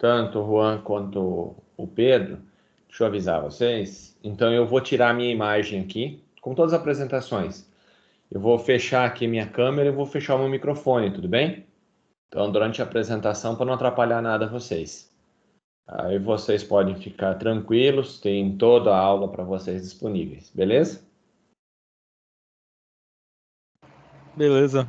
tanto o Juan quanto o Pedro, deixa eu avisar vocês. Então eu vou tirar a minha imagem aqui, com todas as apresentações. Eu vou fechar aqui minha câmera e vou fechar o meu microfone, tudo bem? Então, durante a apresentação, para não atrapalhar nada vocês. Aí vocês podem ficar tranquilos, tem toda a aula para vocês disponíveis, beleza? Beleza.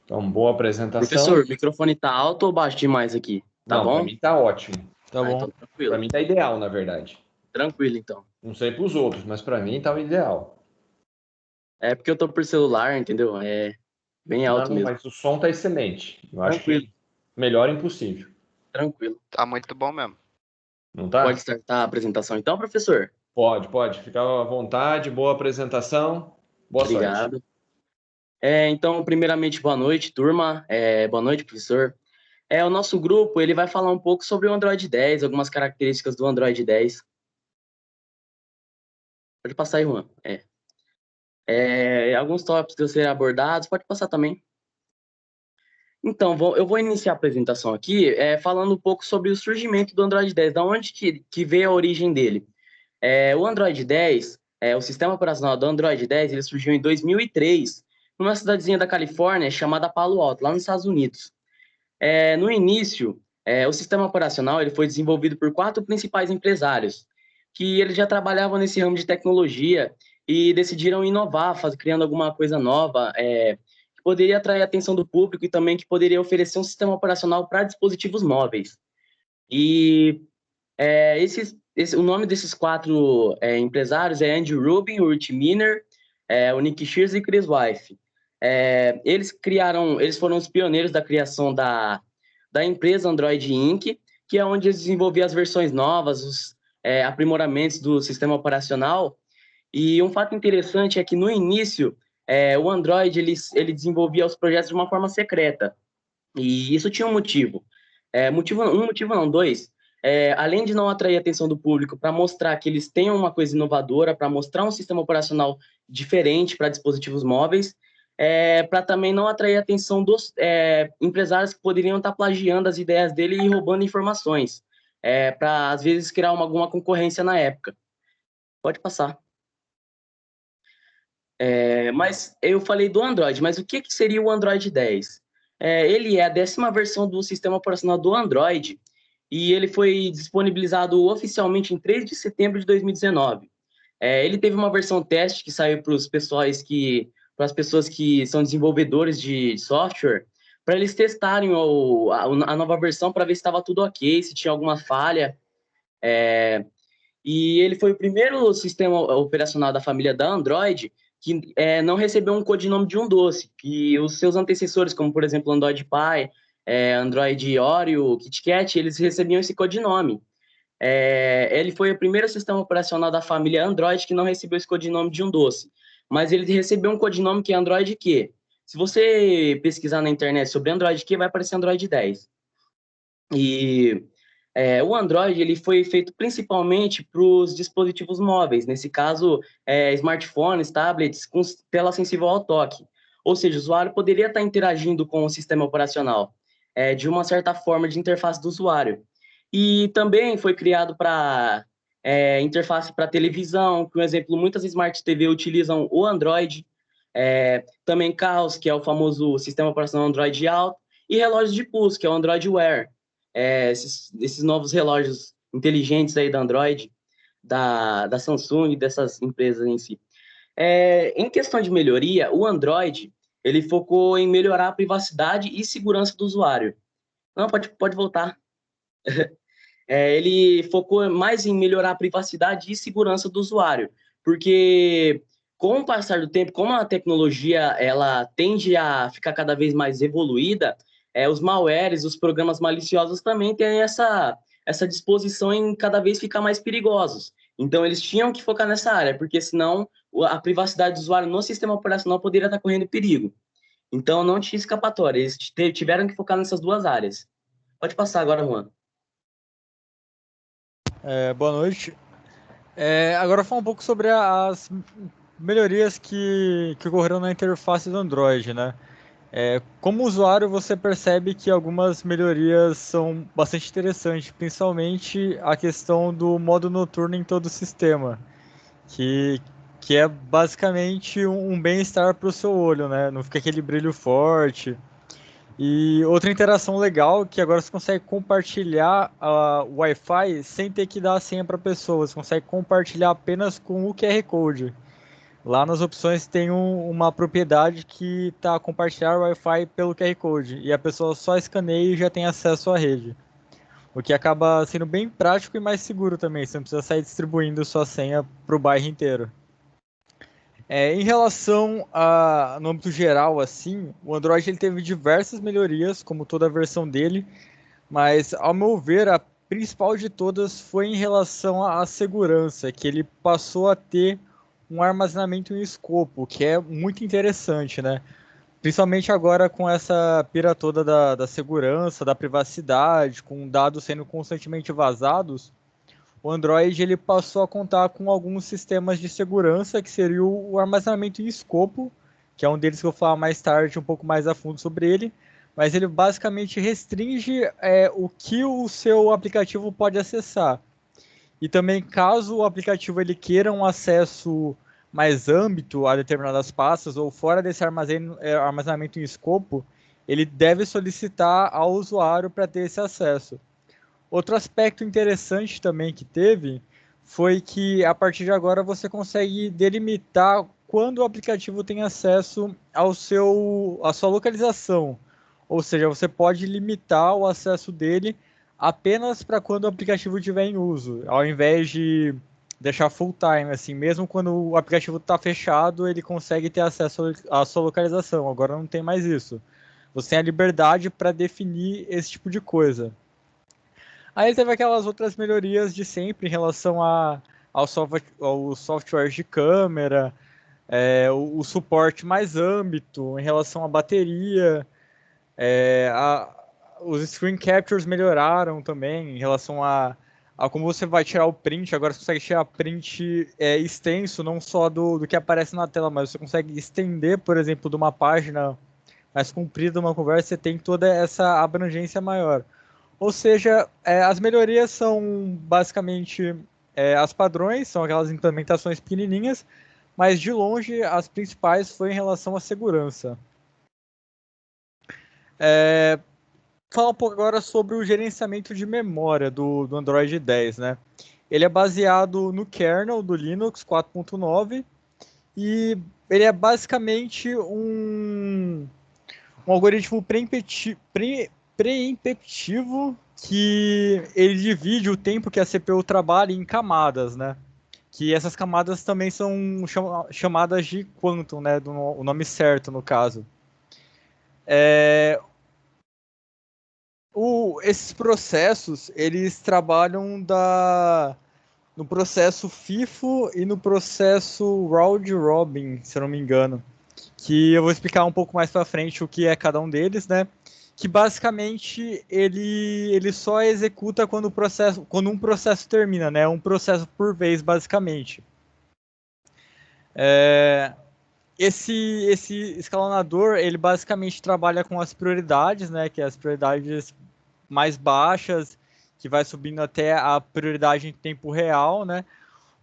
Então, boa apresentação. Professor, o microfone tá alto ou baixo demais aqui? Tá Não, para bom? mim tá ótimo. Tá bom. Então Para tranquilo. mim tá ideal, na verdade. Tranquilo, então. Não sei para os outros, mas para mim tá o ideal. É porque eu tô por celular, entendeu? É bem alto Não, mesmo. mas o som tá excelente. Eu acho Tranquilo. que melhor impossível. Tranquilo. Tá muito bom mesmo. Não tá? Pode startar a apresentação então, professor? Pode. Fica à vontade, boa apresentação. Boa sorte. Obrigado. Então, primeiramente, boa noite, turma. Boa noite, professor. O nosso grupo, ele vai falar um pouco sobre o Android 10, algumas características do Android 10. Pode passar aí, Juan. Alguns tópicos a serem abordados, pode passar também. Então, eu vou iniciar a apresentação aqui falando um pouco sobre o surgimento do Android 10, da onde que veio a origem dele. O Android 10, o sistema operacional do Android 10, ele surgiu em 2003, numa cidadezinha da Califórnia chamada Palo Alto, lá nos Estados Unidos. No início, o sistema operacional ele foi desenvolvido por 4 principais empresários, que eles já trabalhavam nesse ramo de tecnologia e decidiram inovar, criando alguma coisa nova, que poderia atrair a atenção do público e também que poderia oferecer um sistema operacional para dispositivos móveis. E o nome desses 4 empresários é Andy Rubin, o Rich Miner, o Nick Shears e Chris Wife. Eles foram os pioneiros da criação da empresa Android Inc., que é onde eles desenvolviam as versões novas, os aprimoramentos do sistema operacional. E um fato interessante é que, no início, o Android ele desenvolvia os projetos de uma forma secreta. E isso tinha um motivo. Um motivo não, 2. Além de não atrair a atenção do público para mostrar que eles têm uma coisa inovadora, para mostrar um sistema operacional diferente para dispositivos móveis, para também não atrair a atenção dos empresários que poderiam estar plagiando as ideias dele e roubando informações, para, às vezes, criar alguma concorrência na época. Pode passar. Mas eu falei do Android, mas o que seria o Android 10? Ele é a 10ª versão do sistema operacional do Android e ele foi disponibilizado oficialmente em 3 de setembro de 2019. Ele teve uma versão teste que saiu para as pessoas que são desenvolvedores de software, para eles testarem a nova versão para ver se estava tudo ok, se tinha alguma falha. E ele foi o primeiro sistema operacional da família da Android que não recebeu um codinome de um doce, que os seus antecessores, como por exemplo Android Pie, Android Oreo, KitKat, eles recebiam esse codinome. Ele foi o primeiro sistema operacional da família Android que não recebeu esse codinome de um doce, mas ele recebeu um codinome que é Android Q. Se você pesquisar na internet sobre Android Q, vai aparecer Android 10. E o Android ele foi feito principalmente para os dispositivos móveis, nesse caso, smartphones, tablets, com tela sensível ao toque. Ou seja, o usuário poderia estar interagindo com o sistema operacional de uma certa forma de interface do usuário. E também foi criado para interface para televisão, por exemplo, muitas Smart TV utilizam o Android, também carros, que é o famoso sistema operacional Android Auto, e relógios de pulso, que é o Android Wear. Esses novos relógios inteligentes aí da Android, da Samsung, dessas empresas em si. Em questão de melhoria, o Android ele focou em melhorar a privacidade e segurança do usuário. Não, pode voltar. Ele focou mais em melhorar a privacidade e segurança do usuário, porque com o passar do tempo, como a tecnologia ela tende a ficar cada vez mais evoluída, os malwares, os programas maliciosos também têm essa disposição em cada vez ficar mais perigosos. Então, eles tinham que focar nessa área, porque senão a privacidade do usuário no sistema operacional poderia estar correndo perigo. Então, não tinha escapatória, eles tiveram que focar nessas 2 áreas. Pode passar agora, Juan. Boa noite. Agora falar um pouco sobre as melhorias que ocorreram na interface do Android, né? Como usuário, você percebe que algumas melhorias são bastante interessantes, principalmente a questão do modo noturno em todo o sistema, que, que é basicamente um bem-estar para o seu olho, né? Não fica aquele brilho forte. E outra interação legal que agora você consegue compartilhar o Wi-Fi sem ter que dar a senha para a pessoa. Você consegue compartilhar apenas com o QR Code. Lá nas opções tem uma propriedade que está compartilhar o Wi-Fi pelo QR Code. E a pessoa só escaneia e já tem acesso à rede. O que acaba sendo bem prático e mais seguro também. Você não precisa sair distribuindo sua senha para o bairro inteiro. Em relação no âmbito geral, assim, o Android ele teve diversas melhorias, como toda a versão dele, mas, ao meu ver, a principal de todas foi em relação à segurança, que ele passou a ter um armazenamento em escopo, que é muito interessante, né? Principalmente agora com essa pira toda da segurança, da privacidade, com dados sendo constantemente vazados, o Android ele passou a contar com alguns sistemas de segurança, que seria o armazenamento em escopo, que é um deles que eu vou falar mais tarde, um pouco mais a fundo sobre ele, mas ele basicamente restringe o que o seu aplicativo pode acessar. E também, caso o aplicativo ele queira um acesso mais âmbito a determinadas pastas ou fora desse armazenamento em escopo, ele deve solicitar ao usuário para ter esse acesso. Outro aspecto interessante também que teve foi que a partir de agora você consegue delimitar quando o aplicativo tem acesso à sua localização. Ou seja, você pode limitar o acesso dele apenas para quando o aplicativo estiver em uso, ao invés de deixar full time, assim, mesmo quando o aplicativo está fechado, ele consegue ter acesso à sua localização. Agora não tem mais isso. Você tem a liberdade para definir esse tipo de coisa. Aí teve aquelas outras melhorias de sempre em relação ao software de câmera, o suporte mais âmbito, em relação à bateria, os screen captures melhoraram também em relação a como você vai tirar o print. Agora você consegue tirar print extenso, não só do que aparece na tela, mas você consegue estender, por exemplo, de uma página mais comprida, uma conversa, você tem toda essa abrangência maior. Ou seja, as melhorias são basicamente as padrões, são aquelas implementações pequenininhas, mas de longe as principais foi em relação à segurança. Falar um pouco agora sobre o gerenciamento de memória do Android 10, né? Ele é baseado no kernel do Linux 4.9 e ele é basicamente um algoritmo preemptivo que ele divide o tempo que a CPU trabalha em camadas, né? Que essas camadas também são chamadas de quantum, né? O nome certo, no caso. Esses processos, eles trabalham no processo FIFO e no processo round robin, se eu não me engano. Que eu vou explicar um pouco mais para frente o que é cada um deles, né? Que basicamente ele só executa quando um processo termina, né? Um processo por vez, basicamente. Esse escalonador, ele basicamente trabalha com as prioridades, né? Que é as prioridades mais baixas, que vai subindo até a prioridade em tempo real, né?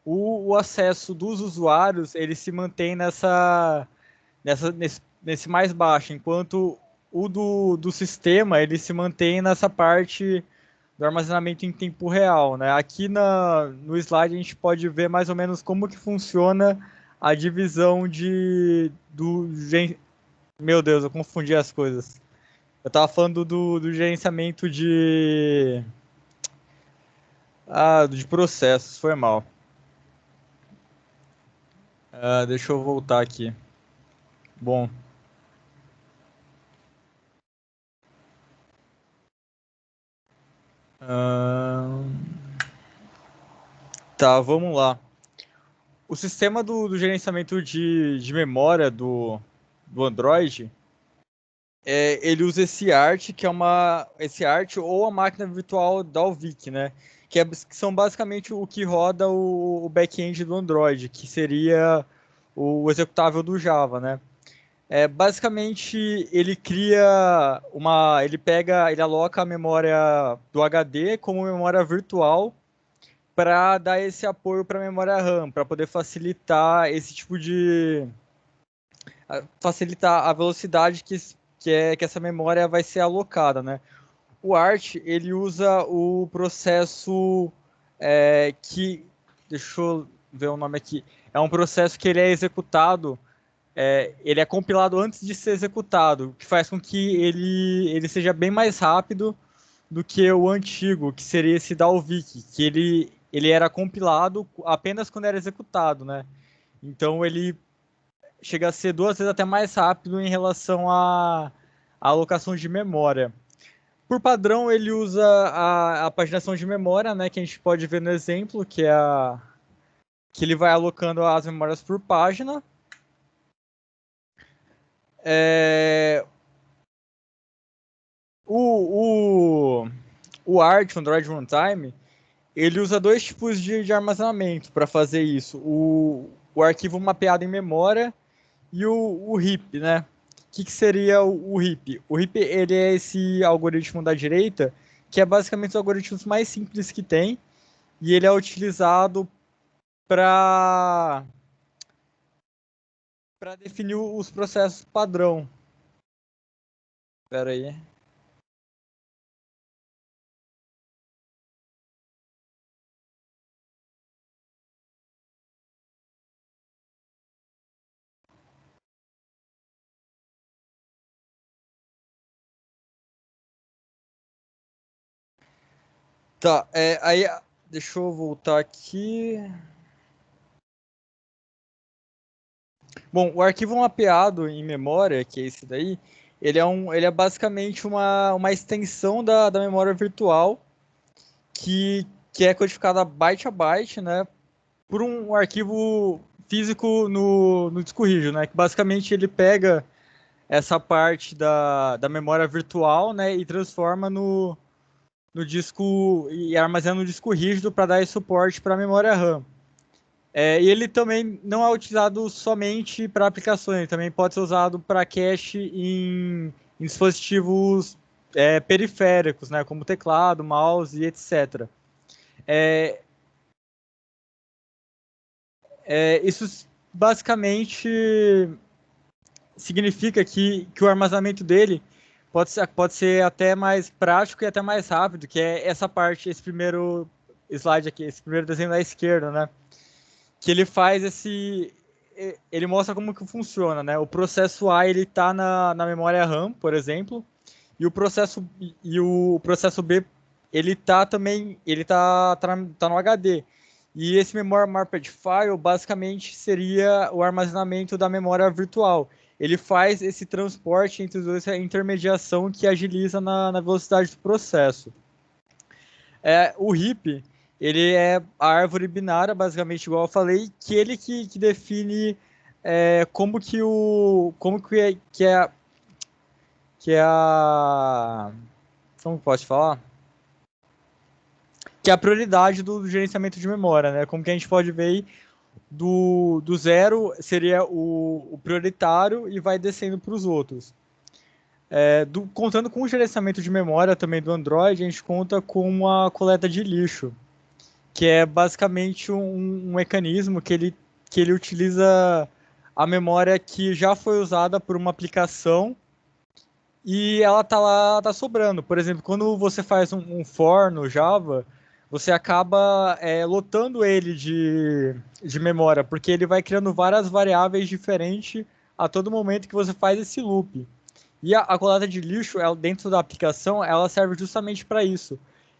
O acesso dos usuários, ele se mantém nesse mais baixo, enquanto o do sistema ele se mantém nessa parte do armazenamento em tempo real, né? Aqui no slide a gente pode ver mais ou menos como que funciona a divisão Meu Deus, eu confundi as coisas. Eu tava falando do gerenciamento de processos, foi mal. Deixa eu voltar aqui. Bom. Tá, vamos lá. O sistema do gerenciamento de memória do Android, ele usa esse ART, que é esse ART ou a máquina virtual Dalvik, né? Que são basicamente o que roda o back-end do Android, que seria o executável do Java, né? Basicamente, ele aloca a memória do HD como memória virtual para dar esse apoio para a memória RAM, para poder facilitar facilitar a velocidade que essa memória vai ser alocada, né? O ART, ele usa o processo deixa eu ver o nome aqui, é um processo que ele é executado, ele é compilado antes de ser executado, que faz com que ele seja bem mais rápido do que o antigo, que seria esse Dalvik, que ele era compilado apenas quando era executado, né? Então ele chega a ser 2 vezes até mais rápido em relação à alocação de memória. Por padrão, ele usa a paginação de memória, né, que a gente pode ver no exemplo, que ele vai alocando as memórias por página. O ART, o Android Runtime, ele usa 2 tipos de armazenamento para fazer isso. O arquivo mapeado em memória e o RIP, né? O que seria o RIP? O RIP, ele é esse algoritmo da direita, que é basicamente os algoritmos mais simples que tem, e ele é utilizado para definir os processos padrão. Espera aí. Tá, aí deixa eu voltar aqui. Bom, o arquivo mapeado em memória, que é esse daí, ele é basicamente uma extensão da memória virtual que é codificada byte a byte, né, por um arquivo físico no disco rígido, né, que basicamente ele pega essa parte da memória virtual, né, e transforma no disco e armazena no disco rígido para dar esse suporte para a memória RAM. E ele também não é utilizado somente para aplicações, ele também pode ser usado para cache em dispositivos periféricos, né, como teclado, mouse e etc. Isso basicamente significa que o armazenamento dele pode ser até mais prático e até mais rápido, que é essa parte, esse primeiro slide aqui, esse primeiro desenho da esquerda, né? Que ele faz ele mostra como que funciona, né? O processo A, ele tá na memória RAM, por exemplo, e o processo B, ele tá no HD. E esse Memory Mapped File basicamente seria o armazenamento da memória virtual. Ele faz esse transporte entre os dois, essa intermediação que agiliza na velocidade do processo. O RIP, ele é a árvore binária, basicamente, igual eu falei, que ele que define como que é a, como posso falar? Que é a prioridade do gerenciamento de memória, né? Como que a gente pode ver aí, do zero seria o prioritário e vai descendo para os outros. Contando com o gerenciamento de memória também do Android, a gente conta com uma coleta de lixo, que é basicamente um mecanismo que ele utiliza a memória que já foi usada por uma aplicação e ela tá lá, tá sobrando. Por exemplo, quando você faz um for no Java, você acaba lotando ele de memória, porque ele vai criando várias variáveis diferentes a todo momento que você faz esse loop. E a coleta de lixo, dentro da aplicação, ela serve justamente para isso.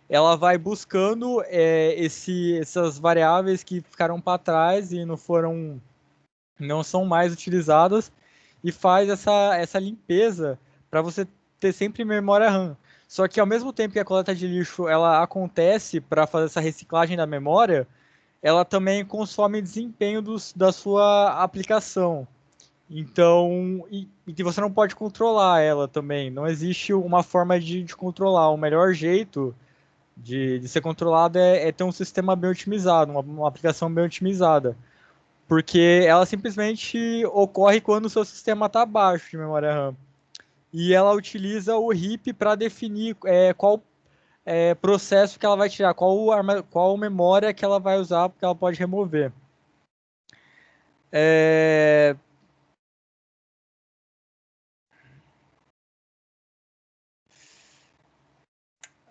Ela vai buscando essas variáveis que ficaram para trás e não são mais utilizadas e faz essa limpeza para você ter sempre memória RAM. Só que ao mesmo tempo que a coleta de lixo ela acontece para fazer essa reciclagem da memória, ela também consome desempenho da sua aplicação. Então, e você não pode controlar ela também. Não existe uma forma de controlar. O melhor jeito de ser controlado é ter um sistema bem otimizado, uma aplicação bem otimizada. porque ela simplesmente ocorre quando o seu sistema está abaixo de memória RAM. E ela utiliza o RIP para definir qual processo que ela vai tirar, qual memória que ela vai usar, porque ela pode remover.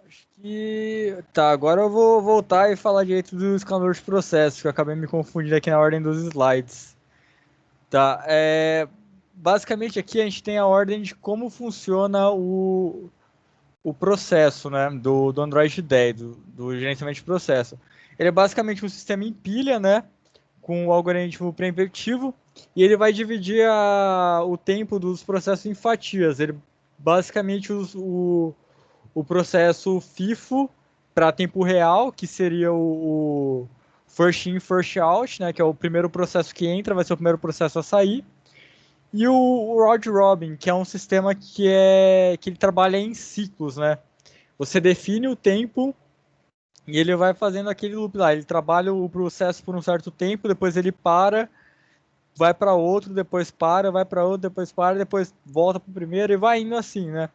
Acho que... Tá, agora eu vou voltar e falar direito do escalador de processos, que eu acabei me confundindo aqui na ordem dos slides. Tá, basicamente aqui a gente tem a ordem de como funciona o processo, né, do Android 10, do gerenciamento de processo. Ele é basicamente um sistema em pilha, né, com o algoritmo pré-invertivo, e ele vai dividir o tempo dos processos em fatias. Ele basicamente usa o processo FIFO para tempo real, que seria o first in, first out, né, que é o primeiro processo que entra, vai ser o primeiro processo a sair. E o round robin, que é um sistema que ele trabalha em ciclos, né? Você define o tempo e ele vai fazendo aquele loop lá. Ele trabalha o processo por um certo tempo, depois ele para, vai para outro, depois para, vai para outro, depois para, depois volta para o primeiro e vai indo assim, né?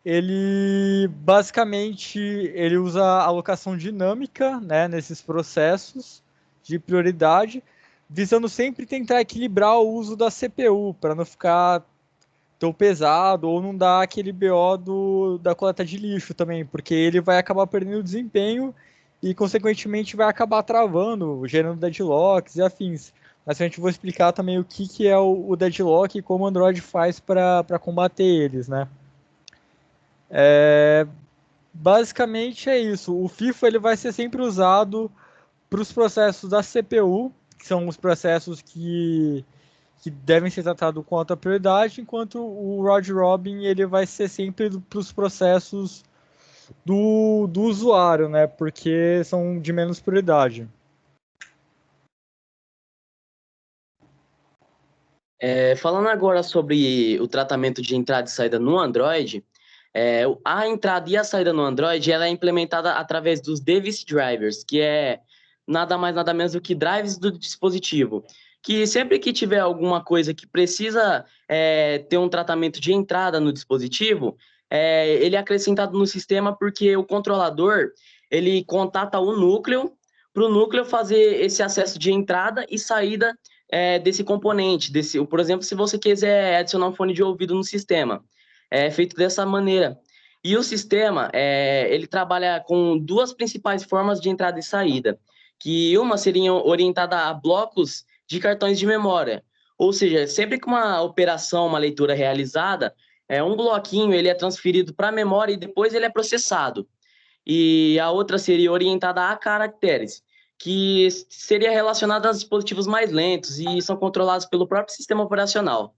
Ele basicamente ele usa alocação dinâmica, né, nesses processos de prioridade, visando sempre tentar equilibrar o uso da CPU para não ficar tão pesado ou não dar aquele BO da coleta de lixo também, porque ele vai acabar perdendo desempenho e consequentemente vai acabar travando, gerando deadlocks e afins. Mas a gente vai explicar também o que é o deadlock e como o Android faz para combater eles, né? Basicamente é isso. O FIFO ele vai ser sempre usado para os processos da CPU, que são os processos que devem ser tratados com alta prioridade, enquanto o round robin ele vai ser sempre para os processos do usuário, né? Porque são de menos prioridade. Falando agora sobre o tratamento de entrada e saída no Android, a entrada e a saída no Android ela é implementada através dos device drivers, que é nada mais nada menos do que drives do dispositivo. Que sempre que tiver alguma coisa que precisa ter um tratamento de entrada no dispositivo, ele é acrescentado no sistema porque o controlador ele contata o núcleo para o núcleo fazer esse acesso de entrada e saída desse componente, por exemplo, se você quiser adicionar um fone de ouvido no sistema, é feito dessa maneira. E o sistema, ele trabalha com duas principais formas de entrada e saída, que uma seria orientada a blocos de cartões de memória, ou seja, sempre que uma operação, uma leitura é realizada, um bloquinho ele é transferido para a memória e depois ele é processado. E a outra seria orientada a caracteres, que seria relacionada a dispositivos mais lentos e são controlados pelo próprio sistema operacional.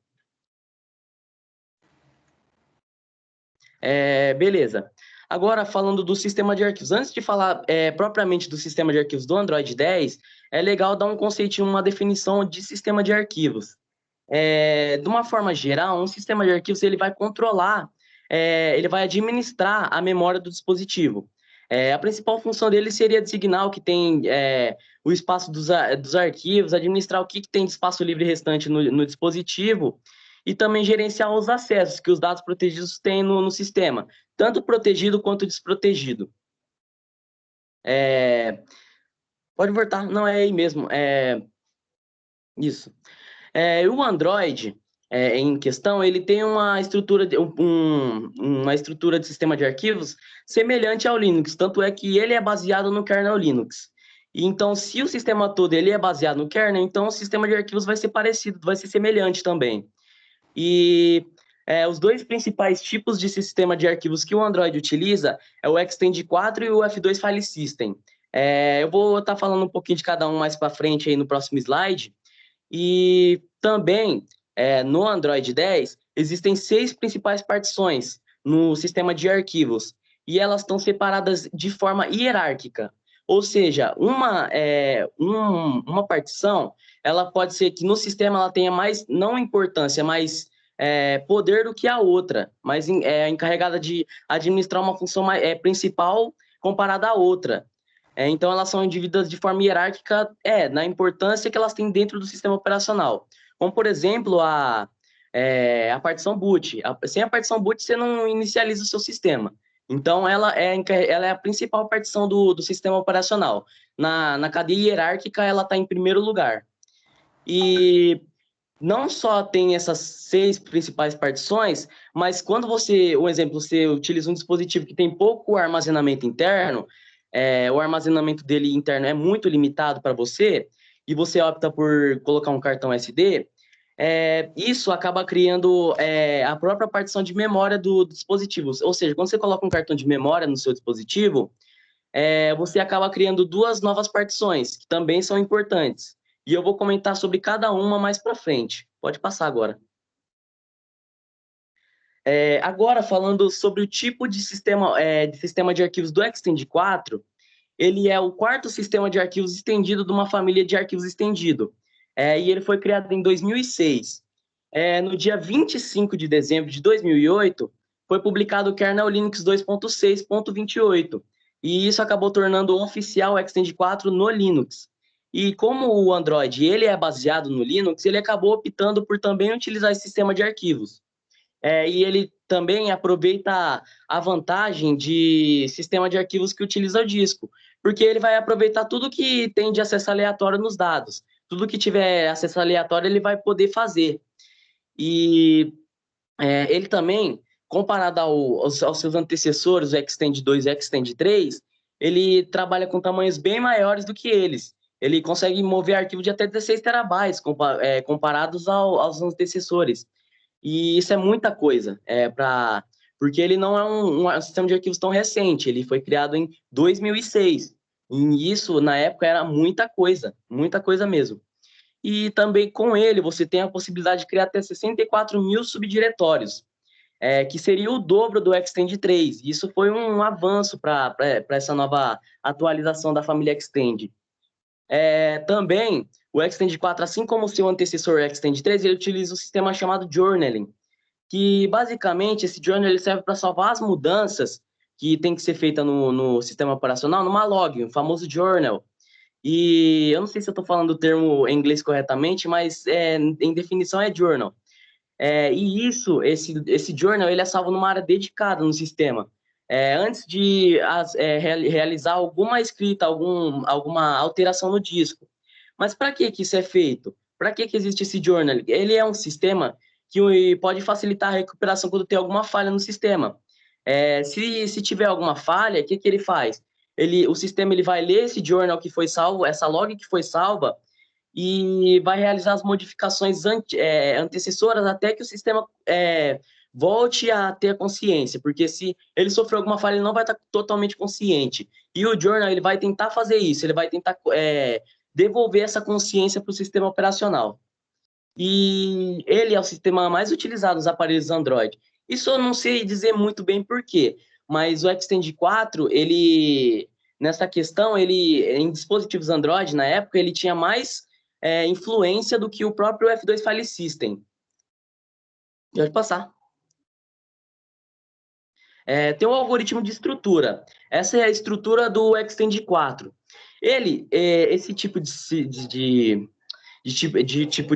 Beleza. Agora, falando do sistema de arquivos. Antes de falar propriamente do sistema de arquivos do Android 10, é legal dar um conceitinho, uma definição de sistema de arquivos. De uma forma geral, um sistema de arquivos ele vai controlar, ele vai administrar a memória do dispositivo. A principal função dele seria designar o que tem o espaço dos arquivos, administrar o que tem de espaço livre restante no dispositivo e também gerenciar os acessos que os dados protegidos têm no sistema, tanto protegido quanto desprotegido. Pode voltar, não, é aí mesmo. Isso. O Android, em questão, ele tem uma estrutura de sistema de arquivos semelhante ao Linux, tanto é que ele é baseado no kernel Linux. E, então, se o sistema todo ele é baseado no kernel, então o sistema de arquivos vai ser parecido, vai ser semelhante também. E os dois principais tipos de sistema de arquivos que o Android utiliza é o Extend 4 e o F2 File System. Eu vou estar falando um pouquinho de cada um mais para frente aí no próximo slide. E também, no Android 10, existem 6 principais partições no sistema de arquivos, e elas estão separadas de forma hierárquica. Ou seja, uma partição, ela pode ser que no sistema ela tenha mais, não importância, mas poder do que a outra, mas é encarregada de administrar uma função principal comparada à outra. Então, elas são divididas de forma hierárquica, na importância que elas têm dentro do sistema operacional. Como, por exemplo, a partição boot. Sem a partição boot, você não inicializa o seu sistema. Então, ela é a principal partição do sistema operacional. Na cadeia hierárquica, ela está em primeiro lugar. E não só tem essas 6 principais partições, mas quando você utiliza um dispositivo que tem pouco armazenamento interno, o armazenamento dele interno é muito limitado para você, e você opta por colocar um cartão SD, isso acaba criando a própria partição de memória do dispositivo. Ou seja, quando você coloca um cartão de memória no seu dispositivo, você acaba criando 2 novas partições, que também são importantes. E eu vou comentar sobre cada uma mais para frente. Pode passar agora. Agora, falando sobre o tipo de sistema de arquivos do Extend 4, ele é o 4º sistema de arquivos estendido de uma família de arquivos estendido. E ele foi criado em 2006. No dia 25 de dezembro de 2008, foi publicado o kernel Linux 2.6.28. E isso acabou tornando oficial o Extend 4 no Linux. E como o Android ele é baseado no Linux, ele acabou optando por também utilizar esse sistema de arquivos. E ele também aproveita a vantagem de sistema de arquivos que utiliza o disco, porque ele vai aproveitar tudo que tem de acesso aleatório nos dados. Tudo que tiver acesso aleatório, ele vai poder fazer. E ele também, comparado aos seus antecessores, o Extend 2 e o Extend 3, ele trabalha com tamanhos bem maiores do que eles. Ele consegue mover arquivo de até 16 terabytes, comparados aos antecessores. E isso é muita coisa, porque ele não é um sistema de arquivos tão recente, ele foi criado em 2006. E isso, na época, era muita coisa mesmo. E também com ele, você tem a possibilidade de criar até 64 mil subdiretórios, que seria o dobro do Extend 3. Isso foi um avanço para essa nova atualização da família Extend. Também, o Extend 4, assim como o seu antecessor Extend 3, ele utiliza um sistema chamado Journaling, que basicamente esse Journaling serve para salvar as mudanças que tem que ser feita no sistema operacional numa log, o famoso journal. E eu não sei se eu estou falando o termo em inglês corretamente, mas em definição é journal. E esse journal ele é salvo numa área dedicada no sistema. Antes de realizar alguma escrita, alguma alteração no disco. Mas para que isso é feito? Para que existe esse journal? Ele é um sistema que pode facilitar a recuperação quando tem alguma falha no sistema. Se tiver alguma falha, o que ele faz? O sistema ele vai ler esse journal que foi salvo, essa log que foi salva, e vai realizar as modificações antecessoras até que o sistema volte a ter consciência, porque se ele sofreu alguma falha, ele não vai estar totalmente consciente. E o journal ele vai tentar fazer isso, ele vai tentar devolver essa consciência para o sistema operacional. E ele é o sistema mais utilizado nos aparelhos Android. Isso eu não sei dizer muito bem por quê, mas o Extend 4, nessa questão, em dispositivos Android, na época, ele tinha mais influência do que o próprio F2 File System. Pode passar. Tem um algoritmo de estrutura. Essa é a estrutura do Extend 4. Esse tipo de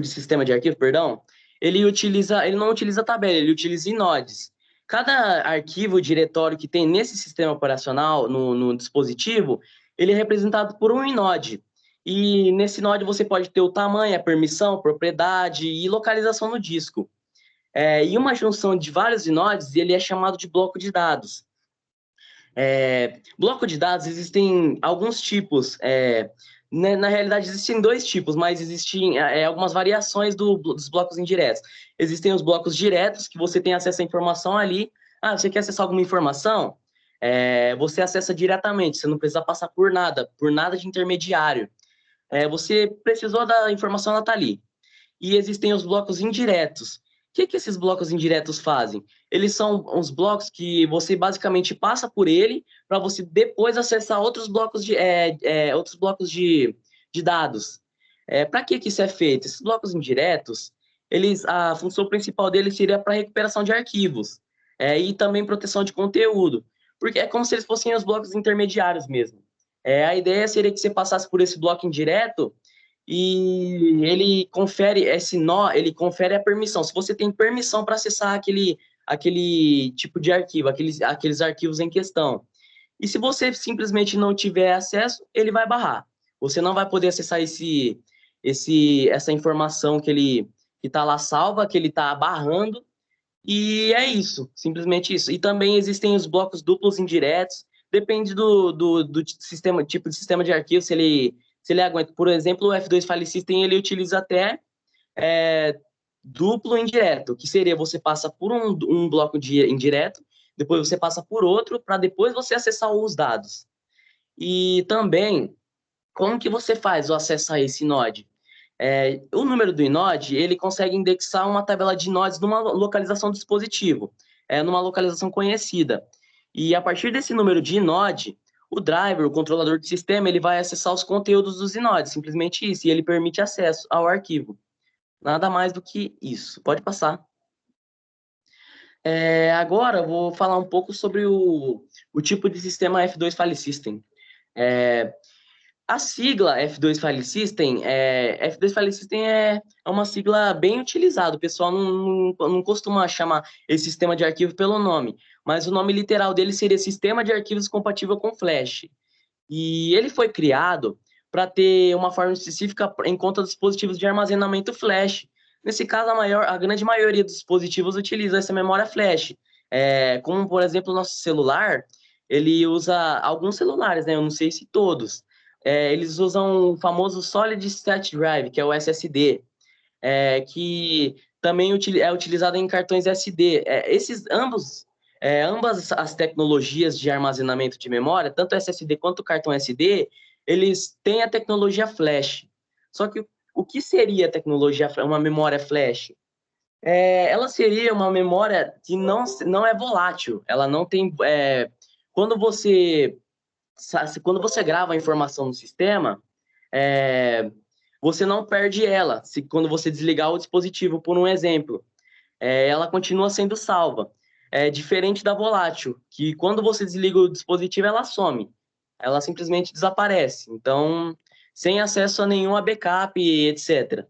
sistema de arquivo, perdão, ele não utiliza tabela, ele utiliza inodes. Cada arquivo, diretório que tem nesse sistema operacional, no dispositivo, ele é representado por um inode. E nesse inode você pode ter o tamanho, a permissão, propriedade e localização no disco. E uma junção de vários inodes, ele é chamado de bloco de dados. Bloco de dados, existem alguns tipos. Na realidade, existem 2 tipos, mas existem algumas variações dos blocos indiretos. Existem os blocos diretos, que você tem acesso à informação ali. Você quer acessar alguma informação? Você acessa diretamente, você não precisa passar por nada de intermediário. Você precisou da informação, ela está ali. E existem os blocos indiretos. O que esses blocos indiretos fazem? Eles são uns blocos que você basicamente passa por ele para você depois acessar outros blocos de dados. Para que isso é feito? Esses blocos indiretos, a função principal deles seria para recuperação de arquivos e também proteção de conteúdo, porque é como se eles fossem os blocos intermediários mesmo. A ideia seria que você passasse por esse bloco indireto e ele confere esse nó, ele confere a permissão. Se você tem permissão para acessar aquele tipo de arquivo, aqueles arquivos em questão. E se você simplesmente não tiver acesso, ele vai barrar. Você não vai poder acessar essa informação que está lá salva, que ele está barrando. E é isso, simplesmente isso. E também existem os blocos duplos indiretos, depende do sistema, tipo de sistema de arquivo, se ele aguenta. Por exemplo, o F2 File System, ele utiliza até duplo indireto, que seria você passa por um bloco indireto, depois você passa por outro, para depois você acessar os dados. E também, como que você faz o acesso a esse node? O número do inode, ele consegue indexar uma tabela de nodes numa localização do dispositivo, numa localização conhecida. E a partir desse número de inode, o driver, o controlador do sistema, ele vai acessar os conteúdos dos inodes, simplesmente isso, e ele permite acesso ao arquivo. Nada mais do que isso. Pode passar. Agora eu vou falar um pouco sobre o tipo de sistema F2 File System. A sigla F2 File System, F2 File System é uma sigla bem utilizada. O pessoal não costuma chamar esse sistema de arquivo pelo nome, mas o nome literal dele seria Sistema de Arquivos Compatível com Flash. E ele foi criado para ter uma forma específica em conta dos dispositivos de armazenamento flash. Nesse caso, a grande maioria dos dispositivos utiliza essa memória flash. Como, por exemplo, o nosso celular, ele usa alguns celulares, né? Eu não sei se todos. Eles usam o famoso Solid State Drive, que é o SSD, que também é utilizado em cartões SD. Ambas as tecnologias de armazenamento de memória, tanto o SSD quanto o cartão SD, eles têm a tecnologia flash. Só que o que seria a tecnologia, uma memória flash? Ela seria uma memória que não é volátil. Ela não tem... quando você grava a informação no sistema, você não perde ela. Quando você desligar o dispositivo, por um exemplo, ela continua sendo salva. Diferente da volátil, que quando você desliga o dispositivo, ela some. Ela simplesmente desaparece. Então, sem acesso a nenhuma backup, etc.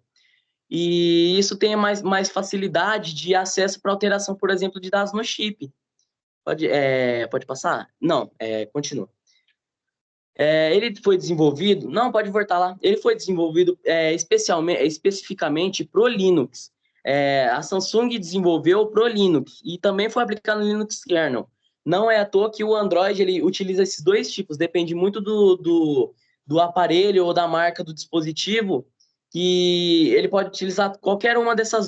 E isso tem mais facilidade de acesso para alteração, por exemplo, de dados no chip. Pode passar? Não, continua. Ele foi desenvolvido... Não, pode voltar lá. Ele foi desenvolvido especificamente para o Linux. A Samsung desenvolveu para o Linux e também foi aplicado no Linux kernel. Não é à toa que o Android ele utiliza esses dois tipos, depende muito do aparelho ou da marca do dispositivo, que ele pode utilizar qualquer uma desses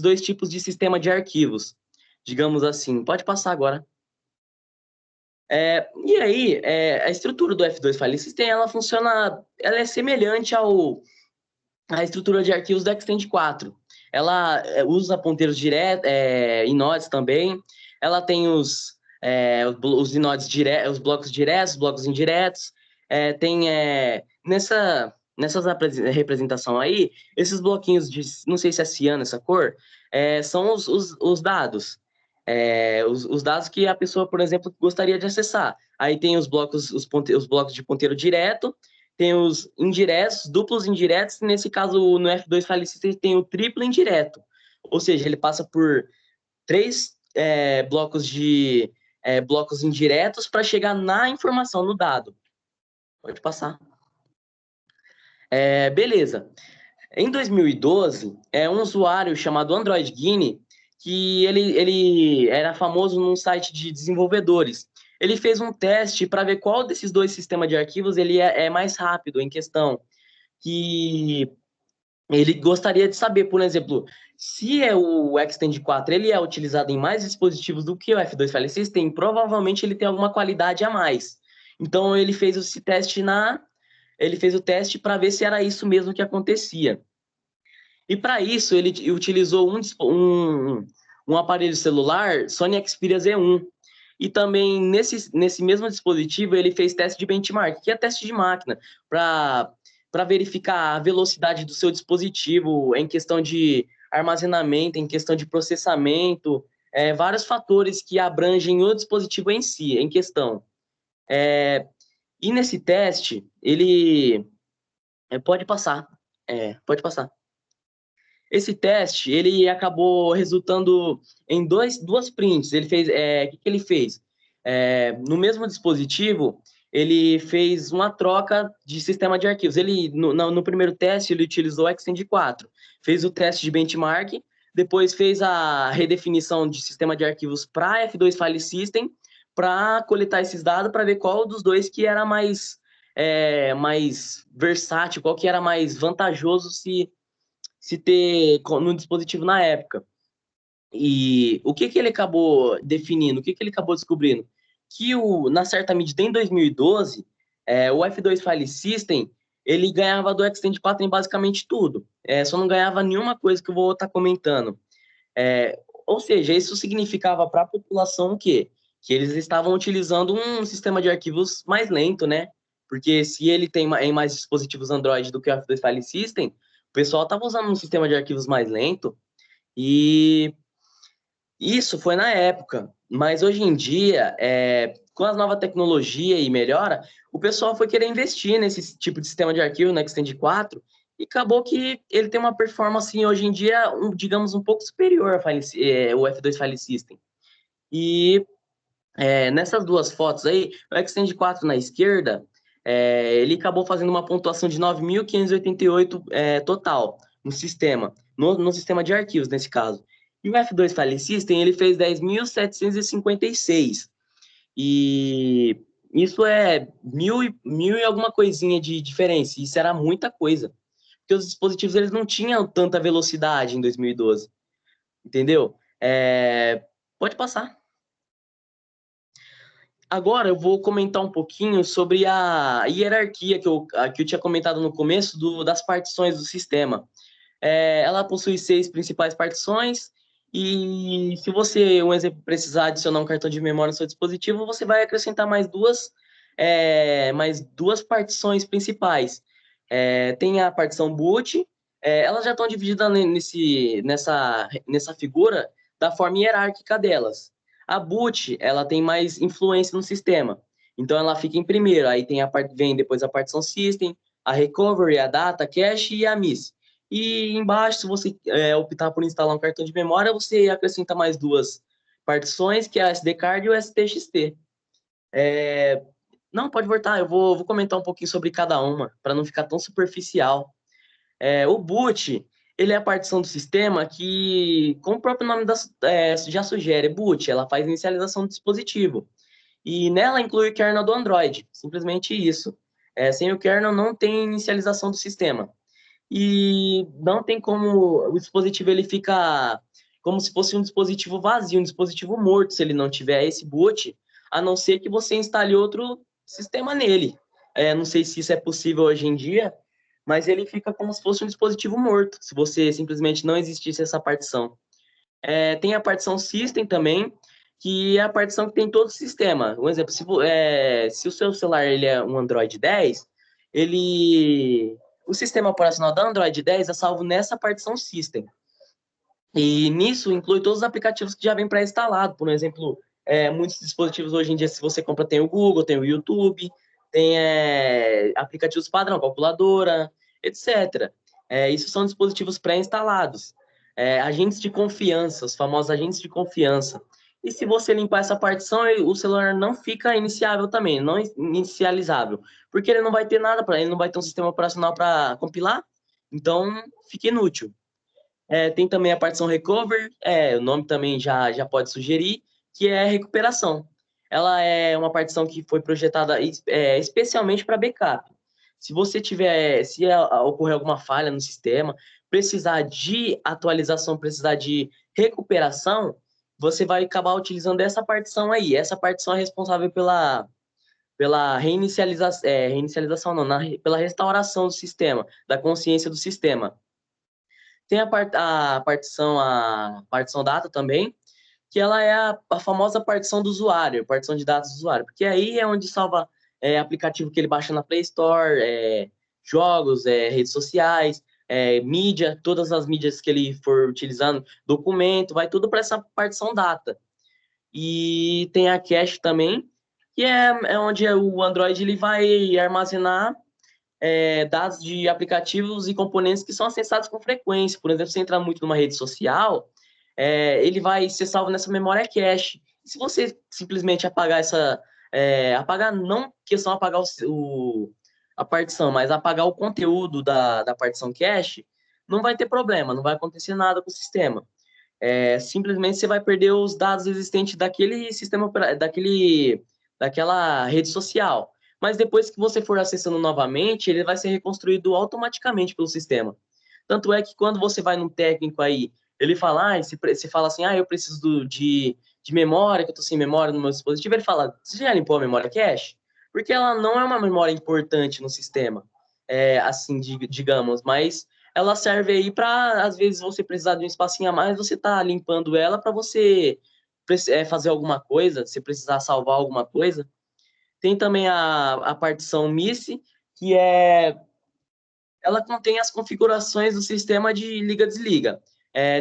dois tipos de sistema de arquivos, digamos assim. Pode passar agora. E aí, a estrutura do F2 File System, ela é semelhante à estrutura de arquivos do Extend 4. Ela usa ponteiros diretos, inodes também. Ela tem os inodes diretos, os blocos diretos, os blocos indiretos. Nessa representação aí, esses bloquinhos não sei se é ciano essa cor, são os dados. Os dados que a pessoa, por exemplo, gostaria de acessar. Aí tem os blocos de ponteiro direto, tem os indiretos, duplos indiretos, nesse caso, no F2 File System, tem o triplo indireto. Ou seja, ele passa por 3 blocos indiretos para chegar na informação, no dado. Pode passar. Beleza. Em 2012, um usuário chamado Android Guinea, que ele era famoso num site de desenvolvedores. Ele fez um teste para ver qual desses dois sistemas de arquivos ele é mais rápido em questão. Que ele gostaria de saber, por exemplo, se o Extend 4 ele é utilizado em mais dispositivos do que o F2 File System, provavelmente ele tem alguma qualidade a mais. Então ele fez esse teste o teste para ver se era isso mesmo que acontecia. E para isso, ele utilizou um aparelho celular Sony Xperia Z1. E também, nesse mesmo dispositivo, ele fez teste de benchmark, que é teste de máquina, para verificar a velocidade do seu dispositivo em questão de armazenamento, em questão de processamento, vários fatores que abrangem o dispositivo em si, em questão. E nesse teste, ele... pode passar. Pode passar. Esse teste, ele acabou resultando em duas prints. Ele fez, o que ele fez? No mesmo dispositivo, ele fez uma troca de sistema de arquivos. Ele, no primeiro teste, ele utilizou o Extend 4, fez o teste de benchmark, depois fez a redefinição de sistema de arquivos para F2 File System, para coletar esses dados, para ver qual dos dois que era mais versátil, qual que era mais vantajoso se ter no dispositivo na época. E o que ele acabou definindo, o que ele acabou descobrindo? Que na certa medida, em 2012, o F2 File System, ele ganhava do Extend 4 em basicamente tudo. Só não ganhava nenhuma coisa que eu vou estar comentando. Ou seja, isso significava para a população o quê? Que eles estavam utilizando um sistema de arquivos mais lento, né? Porque se ele tem em mais dispositivos Android do que o F2 File System, o pessoal estava usando um sistema de arquivos mais lento, e isso foi na época. Mas hoje em dia, com as novas tecnologias e melhora, o pessoal foi querer investir nesse tipo de sistema de arquivo, no Extend 4, e acabou que ele tem uma performance hoje em dia, digamos, um pouco superior ao F2 File System. E nessas duas fotos aí, o Extend 4 na esquerda, ele acabou fazendo uma pontuação de 9.588 total no sistema, no sistema de arquivos, nesse caso. E o F2 File System, ele fez 10.756. E isso é mil e alguma coisinha de diferença. Isso era muita coisa. Porque os dispositivos eles não tinham tanta velocidade em 2012. Entendeu? Pode passar. Agora eu vou comentar um pouquinho sobre a hierarquia que eu tinha comentado no começo das partições do sistema. Ela possui 6 principais partições, e se você, um exemplo, precisar adicionar um cartão de memória no seu dispositivo, você vai acrescentar mais duas partições principais. Tem a partição boot, elas já estão divididas nessa figura da forma hierárquica delas. A boot, ela tem mais influência no sistema, então ela fica em primeiro, aí vem depois a partição system, a recovery, a data, cache e a miss. E embaixo, se você optar por instalar um cartão de memória, você acrescenta mais duas partições, que é a SD card e o STXT. Não, pode voltar, eu vou comentar um pouquinho sobre cada uma, para não ficar tão superficial. O boot, ele é a partição do sistema que, como o próprio nome já sugere, boot, ela faz inicialização do dispositivo. E nela inclui o kernel do Android, simplesmente isso. Sem o kernel não tem inicialização do sistema. E não tem como o dispositivo ele fica como se fosse um dispositivo vazio, um dispositivo morto, se ele não tiver esse boot, a não ser que você instale outro sistema nele. Não sei se isso é possível hoje em dia, mas ele fica como se fosse um dispositivo morto, se você simplesmente não existisse essa partição. Tem a partição System também, que é a partição que tem todo o sistema. Um exemplo, se o seu celular ele é um Android 10, o sistema operacional da Android 10 é salvo nessa partição System. E nisso inclui todos os aplicativos que já vêm pré-instalados. Por exemplo, muitos dispositivos hoje em dia, se você compra, tem o Google, tem o YouTube, tem aplicativos padrão, calculadora, etc. Isso são dispositivos pré-instalados. Agentes de confiança, os famosos agentes de confiança. E se você limpar essa partição, o celular não fica iniciável também, não inicializável, porque ele não vai ter nada ele não vai ter um sistema operacional para compilar, então fica inútil. Tem também a partição Recover, o nome também já pode sugerir, que é recuperação. Ela é uma partição que foi projetada especialmente para backup. Se ocorrer alguma falha no sistema, precisar de atualização, precisar de recuperação, você vai acabar utilizando essa partição aí. Essa partição é responsável pela reinicialização, não, pela restauração do sistema, da consciência do sistema. Tem a partição data também, que ela é a famosa partição do usuário, partição de dados do usuário, porque aí é onde salva aplicativo que ele baixa na Play Store, jogos, redes sociais, mídia, todas as mídias que ele for utilizando, documento, vai tudo para essa partição data. E tem a cache também, que é onde o Android ele vai armazenar dados de aplicativos e componentes que são acessados com frequência. Por exemplo, se entrar muito numa rede social, ele vai ser salvo nessa memória cache. Se você simplesmente apagar apagar não questão apagar a partição, mas apagar o conteúdo da partição cache, não vai ter problema, não vai acontecer nada com o sistema. Simplesmente você vai perder os dados existentes daquele sistema, daquela rede social. Mas depois que você for acessando novamente, ele vai ser reconstruído automaticamente pelo sistema. Tanto é que quando você vai num técnico aí, ele fala, você fala assim, eu preciso de memória, que eu tô sem memória no meu dispositivo, ele fala, você já limpou a memória cache? Porque ela não é uma memória importante no sistema, assim, digamos, mas ela serve aí para, às vezes, você precisar de um espacinho a mais, você tá limpando ela para você fazer alguma coisa, se precisar salvar alguma coisa. Tem também a partição MISI, que ela contém as configurações do sistema de liga-desliga.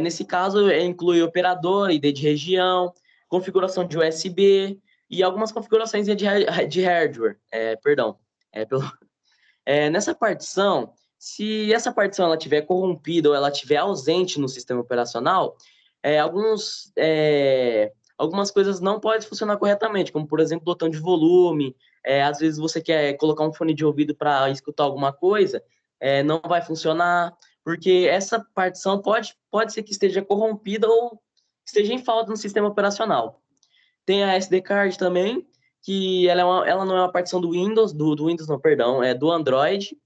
Nesse caso, inclui operador, ID de região, configuração de USB e algumas configurações de hardware. Nessa partição, se essa partição ela tiver corrompida ou ela tiver ausente no sistema operacional, algumas coisas não podem funcionar corretamente, como, por exemplo, botão de volume. Às vezes você quer colocar um fone de ouvido para escutar alguma coisa, não vai funcionar, porque essa partição pode ser que esteja corrompida ou esteja em falta no sistema operacional. Tem a SD card também, que ela não é uma partição do Windows, do Windows não, perdão, é do Android,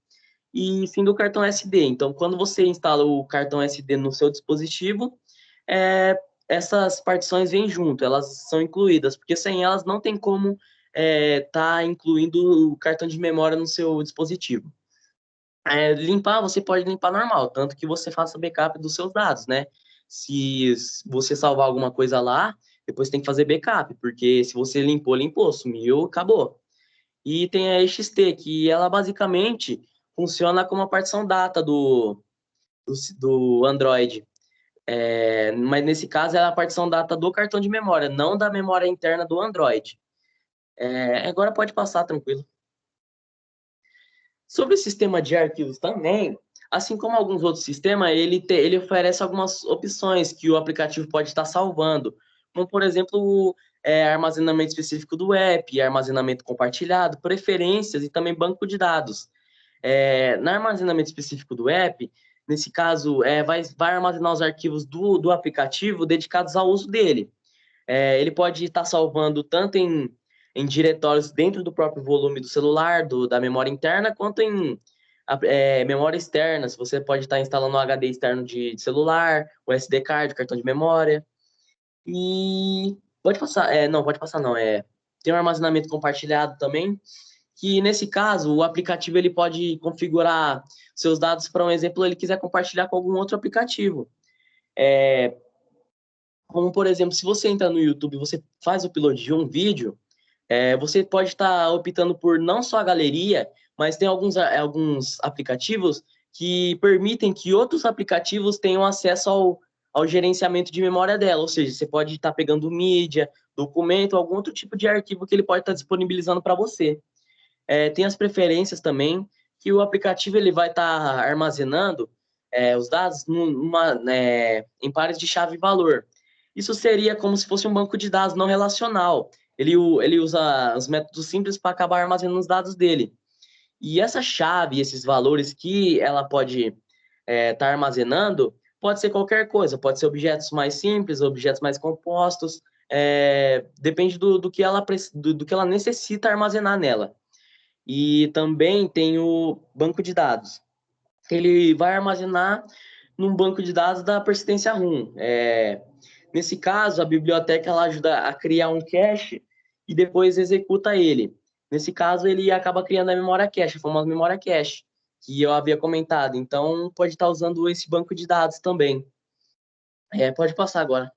e sim do cartão SD. Então, quando você instala o cartão SD no seu dispositivo, essas partições vêm junto, elas são incluídas, porque sem elas não tem como tá incluindo o cartão de memória no seu dispositivo. Limpar, você pode limpar normal, tanto que você faça backup dos seus dados, né? Se você salvar alguma coisa lá, depois tem que fazer backup, porque se você limpou, sumiu, acabou. E tem a EXT, que ela basicamente funciona como a partição data do Android. Mas nesse caso é a partição data do cartão de memória, não da memória interna do Android. Agora pode passar tranquilo. Sobre o sistema de arquivos também, assim como alguns outros sistemas, ele oferece algumas opções que o aplicativo pode estar salvando, como, por exemplo, armazenamento específico do app, armazenamento compartilhado, preferências e também banco de dados. No armazenamento específico do app, nesse caso, vai armazenar os arquivos do aplicativo dedicados ao uso dele. Ele pode estar salvando tanto em diretórios dentro do próprio volume do celular, da memória interna, quanto em memória externa. Se você pode estar instalando um HD externo de celular, o SD card, cartão de memória. E pode passar, não, pode passar não, tem um armazenamento compartilhado também, que nesse caso o aplicativo ele pode configurar seus dados para um exemplo, ele quiser compartilhar com algum outro aplicativo. Como, por exemplo, se você entra no YouTube, você faz o upload de um vídeo, você pode estar optando por não só a galeria, mas tem alguns aplicativos que permitem que outros aplicativos tenham acesso ao gerenciamento de memória dela, ou seja, você pode estar pegando mídia, documento, algum outro tipo de arquivo que ele pode estar disponibilizando para você. Tem as preferências também, que o aplicativo ele vai estar armazenando os dados em pares de chave e valor. Isso seria como se fosse um banco de dados não relacional. Ele usa os métodos simples para acabar armazenando os dados dele. E essa chave, esses valores que ela pode estar armazenando, pode ser qualquer coisa, pode ser objetos mais simples, objetos mais compostos, depende do que ela necessita armazenar nela. E também tem o banco de dados. Ele vai armazenar num banco de dados da persistência RUM. Nesse caso, a biblioteca ela ajuda a criar um cache e depois executa ele. Nesse caso, ele acaba criando a memória cache, a famosa memória cache, que eu havia comentado. Então, pode estar usando esse banco de dados também. Pode passar agora.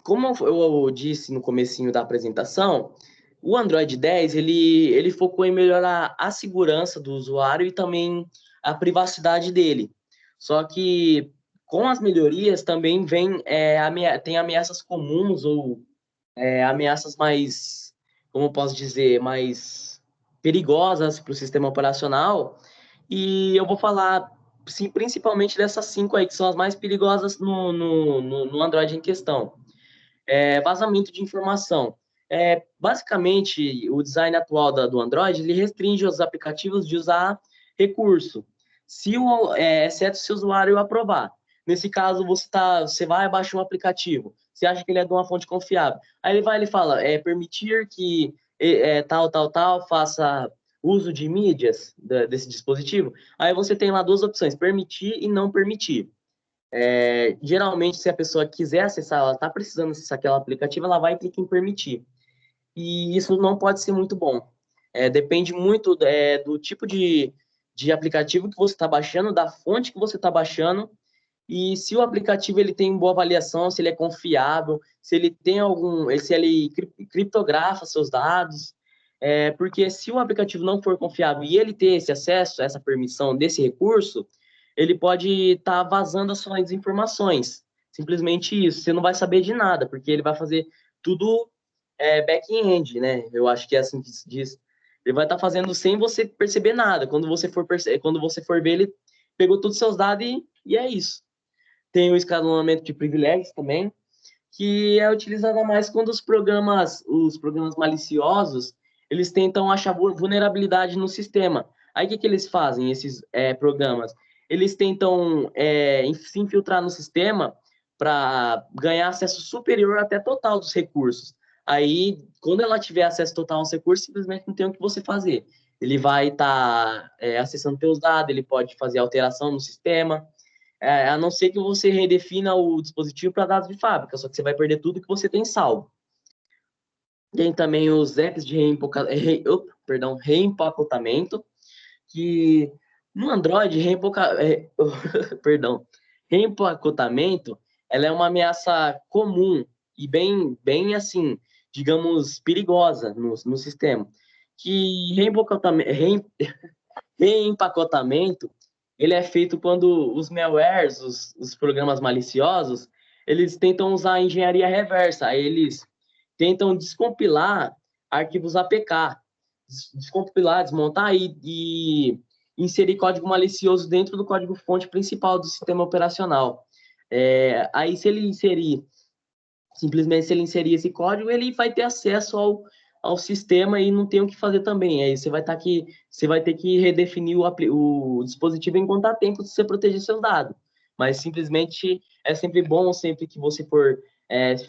Como eu disse no comecinho da apresentação, o Android 10 ele focou em melhorar a segurança do usuário e também a privacidade dele. Só que com as melhorias também tem ameaças comuns ou ameaças mais, como eu posso dizer, mais perigosas para o sistema operacional. E eu vou falar, sim, principalmente dessas 5 aí, que são as mais perigosas no Android em questão. Vazamento de informação. Basicamente, o design atual do Android, ele restringe os aplicativos de usar recurso, exceto se o usuário aprovar. Nesse caso, você vai baixar um aplicativo, você acha que ele é de uma fonte confiável. Aí ele fala, permitir que tal, faça uso de mídias desse dispositivo. Aí você tem lá 2 opções, permitir e não permitir. Geralmente, se a pessoa quiser acessar, ela está precisando acessar aquele aplicativo, ela vai clicar em permitir. E isso não pode ser muito bom. Depende muito do tipo de aplicativo que você está baixando, da fonte que você está baixando, e se o aplicativo ele tem boa avaliação, se ele é confiável, se ele tem se ele criptografa seus dados, porque se o aplicativo não for confiável e ele ter esse acesso, essa permissão desse recurso, ele pode estar vazando as suas informações. Simplesmente isso. Você não vai saber de nada, porque ele vai fazer tudo back-end, né? Eu acho que é assim que se diz. Ele vai estar fazendo sem você perceber nada. Quando você for ver, ele pegou todos os seus dados e é isso. Tem o escalonamento de privilégios também, que é utilizado mais quando os programas maliciosos, eles tentam achar vulnerabilidade no sistema. Aí o que eles fazem, esses programas? Eles tentam se infiltrar no sistema para ganhar acesso superior até total dos recursos. Aí, quando ela tiver acesso total aos recursos, simplesmente não tem o que você fazer. Ele vai estar acessando seus dados, ele pode fazer alteração no sistema, a não ser que você redefina o dispositivo para dados de fábrica, só que você vai perder tudo que você tem salvo. Tem também os apps de reempacotamento, que no Android, reempacotamento, ela é uma ameaça comum e bem assim, digamos, perigosa no sistema. Que reempacotamento, ele é feito quando os malwares, os programas maliciosos, eles tentam usar a engenharia reversa. Aí eles tentam descompilar arquivos APK, descompilar, desmontar e inserir código malicioso dentro do código-fonte principal do sistema operacional. Aí, se ele inserir esse código, ele vai ter acesso ao sistema e não tem o que fazer também. Aí você vai ter que redefinir o dispositivo enquanto há tempo de você proteger seus dados. Mas simplesmente é sempre bom, sempre que você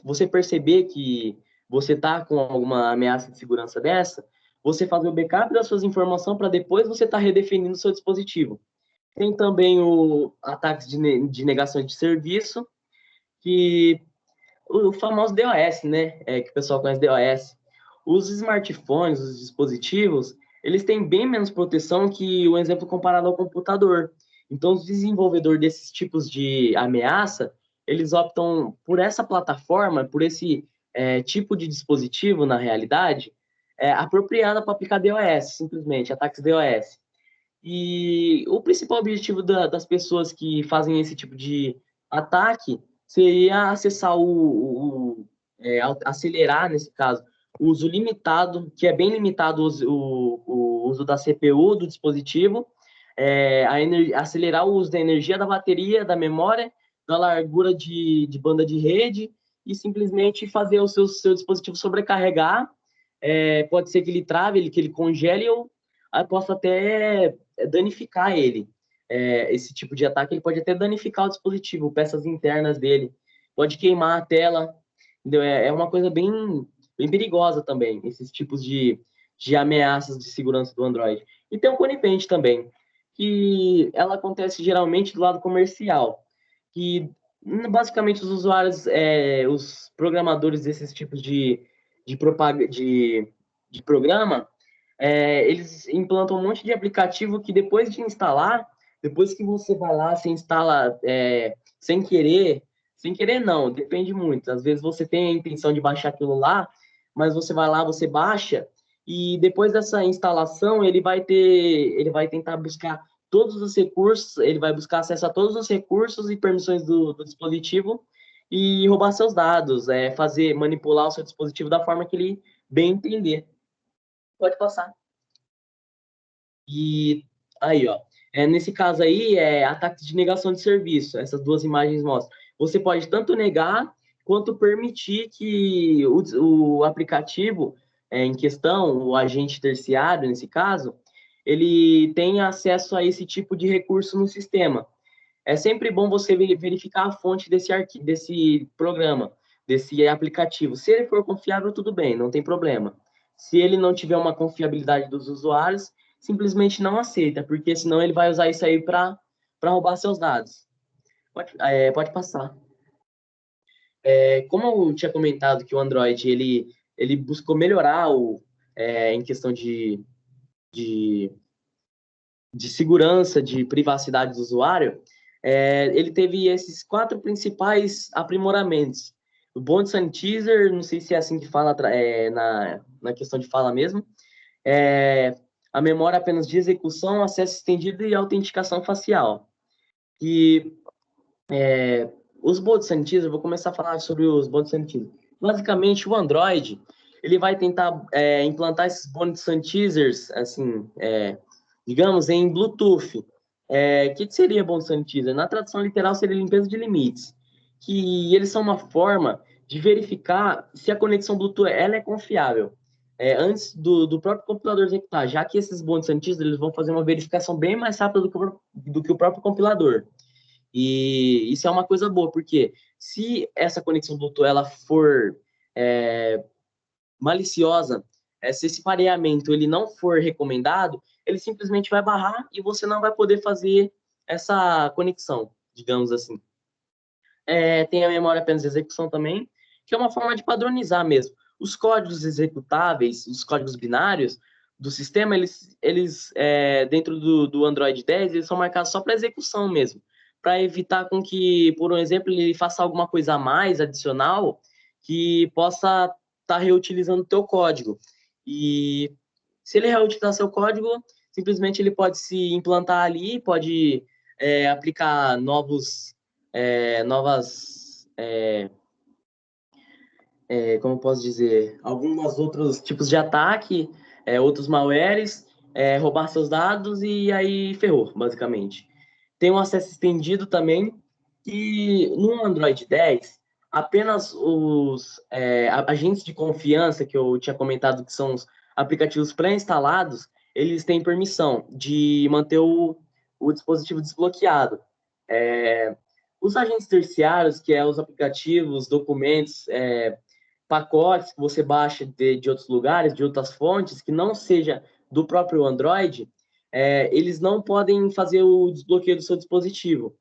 você perceber que você está com alguma ameaça de segurança dessa, você fazer o backup das suas informações para depois você estar redefinindo o seu dispositivo. Tem também o ataques de negação de serviço, que o famoso DOS, né? Que o pessoal conhece DOS. Os smartphones, os dispositivos, eles têm bem menos proteção que o exemplo comparado ao computador. Então, os desenvolvedores desses tipos de ameaça, eles optam por essa plataforma, por esse tipo de dispositivo, na realidade, apropriada para aplicar DOS, simplesmente, ataques DOS. E o principal objetivo das pessoas que fazem esse tipo de ataque seria acessar acelerar, nesse caso, o uso limitado, que é bem limitado o uso da CPU do dispositivo, acelerar o uso da energia da bateria, da memória, da largura de banda de rede e simplesmente fazer o seu dispositivo sobrecarregar. Pode ser que ele trave, que ele congele ou possa até danificar ele. Esse tipo de ataque ele pode até danificar o dispositivo, peças internas dele, pode queimar a tela, entendeu? É uma coisa bem perigosa também, esses tipos de ameaças de segurança do Android. E tem um conivente também, que ela acontece geralmente do lado comercial, que basicamente os usuários, os programadores desses tipos de programa, eles implantam um monte de aplicativo que depois de instalar, depois que você vai lá, você instala sem querer não, depende muito. Às vezes você tem a intenção de baixar aquilo lá, mas você vai lá, você baixa, e depois dessa instalação, ele vai tentar buscar todos os recursos, ele vai buscar acesso a todos os recursos e permissões do dispositivo, e roubar seus dados, manipular o seu dispositivo da forma que ele bem entender. Pode passar. E aí, ó, nesse caso aí, ataque de negação de serviço. Essas duas imagens mostram. Você pode tanto negar quanto permitir que o aplicativo em questão, o agente terciário, nesse caso, ele tenha acesso a esse tipo de recurso no sistema. É sempre bom você verificar a fonte desse programa, desse aplicativo. Se ele for confiável, tudo bem, não tem problema. Se ele não tiver uma confiabilidade dos usuários, simplesmente não aceita, porque senão ele vai usar isso aí para roubar seus dados. Pode passar. Como eu tinha comentado que o Android ele buscou melhorar em questão de, de segurança, de privacidade do usuário, ele teve esses 4 principais aprimoramentos. O Bond Sanitizer, não sei se é assim que fala na questão de fala mesmo, a memória apenas de execução, acesso estendido e autenticação facial. E os Bond Sanitizer, vou começar a falar sobre os Bond Sanitizer. Basicamente, o Android ele vai tentar implantar esses Bond Sanitizers, assim, digamos, em Bluetooth. O que seria Bond Sanitizer? Na tradução literal, seria limpeza de limites. Que eles são uma forma de verificar se a conexão Bluetooth ela é confiável. Antes do próprio compilador executar, já que esses Bond Sanitizers eles vão fazer uma verificação bem mais rápida do que o próprio compilador. E isso é uma coisa boa, porque se essa conexão Bluetooth ela for maliciosa, se esse pareamento ele não for recomendado, ele simplesmente vai barrar e você não vai poder fazer essa conexão, digamos assim. Tem a memória apenas de execução também, que é uma forma de padronizar mesmo. Os códigos executáveis, os códigos binários do sistema, eles dentro do Android 10, eles são marcados só para execução mesmo, para evitar com que, por um exemplo, ele faça alguma coisa a mais, adicional, que possa estar reutilizando o teu código. E se ele reutilizar seu código, simplesmente ele pode se implantar ali, pode aplicar novas como posso dizer, alguns outros tipos de ataque, outros malwares, roubar seus dados e aí ferrou, basicamente. Tem um acesso estendido também, que no Android 10, apenas os agentes de confiança, que eu tinha comentado que são os aplicativos pré-instalados, eles têm permissão de manter o dispositivo desbloqueado. Os agentes terciários, que é os aplicativos, documentos, pacotes que você baixa de outros lugares, de outras fontes, que não seja do próprio Android, eles não podem fazer o desbloqueio do seu dispositivo.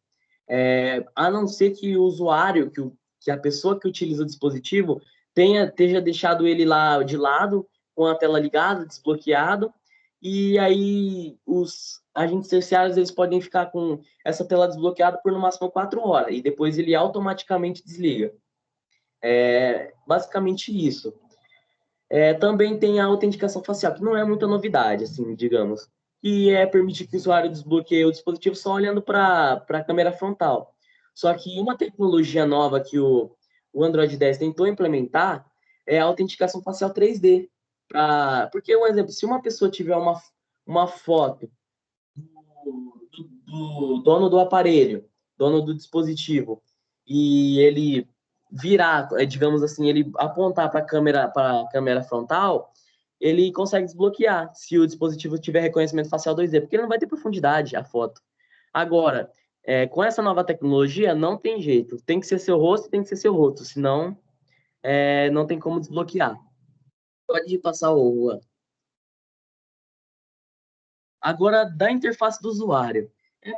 A não ser que o usuário, que a pessoa que utiliza o dispositivo, esteja deixado ele lá de lado, com a tela ligada, desbloqueado, e aí os agentes terciários eles podem ficar com essa tela desbloqueada por no máximo 4 horas, e depois ele automaticamente desliga. Basicamente isso. Também tem a autenticação facial, que não é muita novidade, assim, digamos, que permitir que o usuário desbloqueie o dispositivo só olhando para a câmera frontal. Só que uma tecnologia nova que o Android 10 tentou implementar é a autenticação facial 3D. Porque, um exemplo, se uma pessoa tiver uma foto do dono do aparelho, dono do dispositivo, e ele virar, digamos assim, ele apontar para a câmera frontal, ele consegue desbloquear se o dispositivo tiver reconhecimento facial 2D, porque ele não vai ter profundidade a foto. Agora, com essa nova tecnologia, não tem jeito. Tem que ser seu rosto, tem que ser seu rosto, senão não tem como desbloquear. Pode passar o Juan. Agora, da interface do usuário.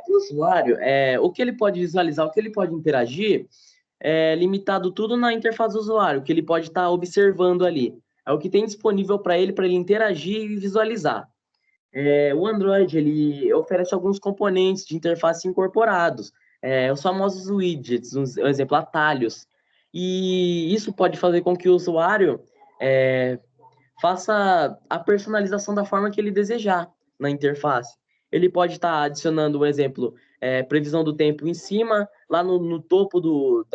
O usuário, o que ele pode visualizar, o que ele pode interagir, limitado tudo na interface do usuário, que ele pode estar observando ali. É o que tem disponível para ele interagir e visualizar. O Android ele oferece alguns componentes de interface incorporados, os famosos widgets, um exemplo, atalhos. E isso pode fazer com que o usuário faça a personalização da forma que ele desejar na interface. Ele pode estar adicionando, um exemplo, previsão do tempo em cima, lá no topo do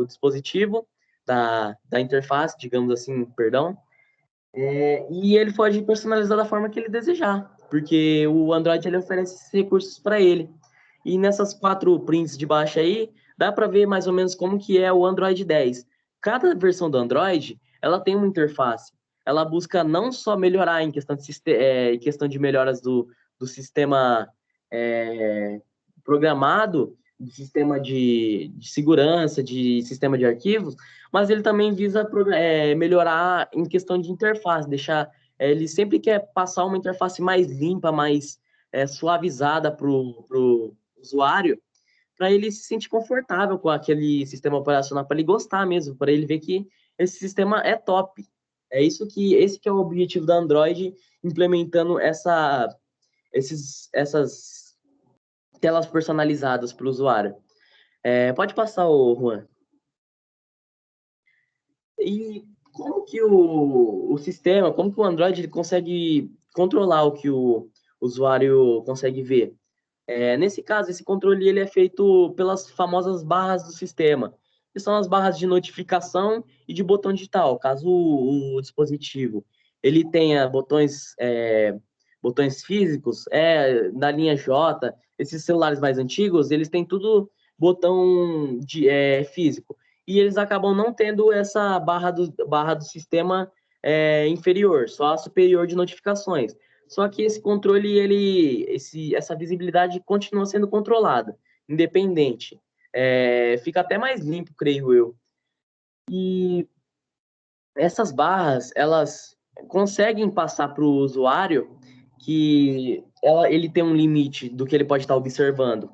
dispositivo, da interface, digamos assim, perdão, e ele pode personalizar da forma que ele desejar, porque o Android ele oferece esses recursos para ele. E nessas 4 prints de baixo aí, dá para ver mais ou menos como que é o Android 10. Cada versão do Android, ela tem uma interface. Ela busca não só melhorar em questão de melhoras do sistema programado, do sistema de segurança, de sistema de arquivos, mas ele também visa melhorar em questão de interface, deixar ele sempre quer passar uma interface mais limpa, mais suavizada para o usuário, para ele se sentir confortável com aquele sistema operacional, para ele gostar mesmo, para ele ver que esse sistema é top. Esse que é o objetivo da Android, implementando essas telas personalizadas para o usuário. Pode passar, Juan. E como que o sistema, como que o Android ele consegue controlar o que o usuário consegue ver? Nesse caso, esse controle ele é feito pelas famosas barras do sistema, que são as barras de notificação e de botão digital. Caso o dispositivo ele tenha botões físicos, da linha J, esses celulares mais antigos, eles têm tudo botão físico. E eles acabam não tendo essa barra do sistema inferior, só a superior de notificações. Só que esse controle, essa visibilidade continua sendo controlada, independente. Fica até mais limpo, creio eu. E essas barras, elas conseguem passar para o usuário que ele tem um limite do que ele pode estar observando.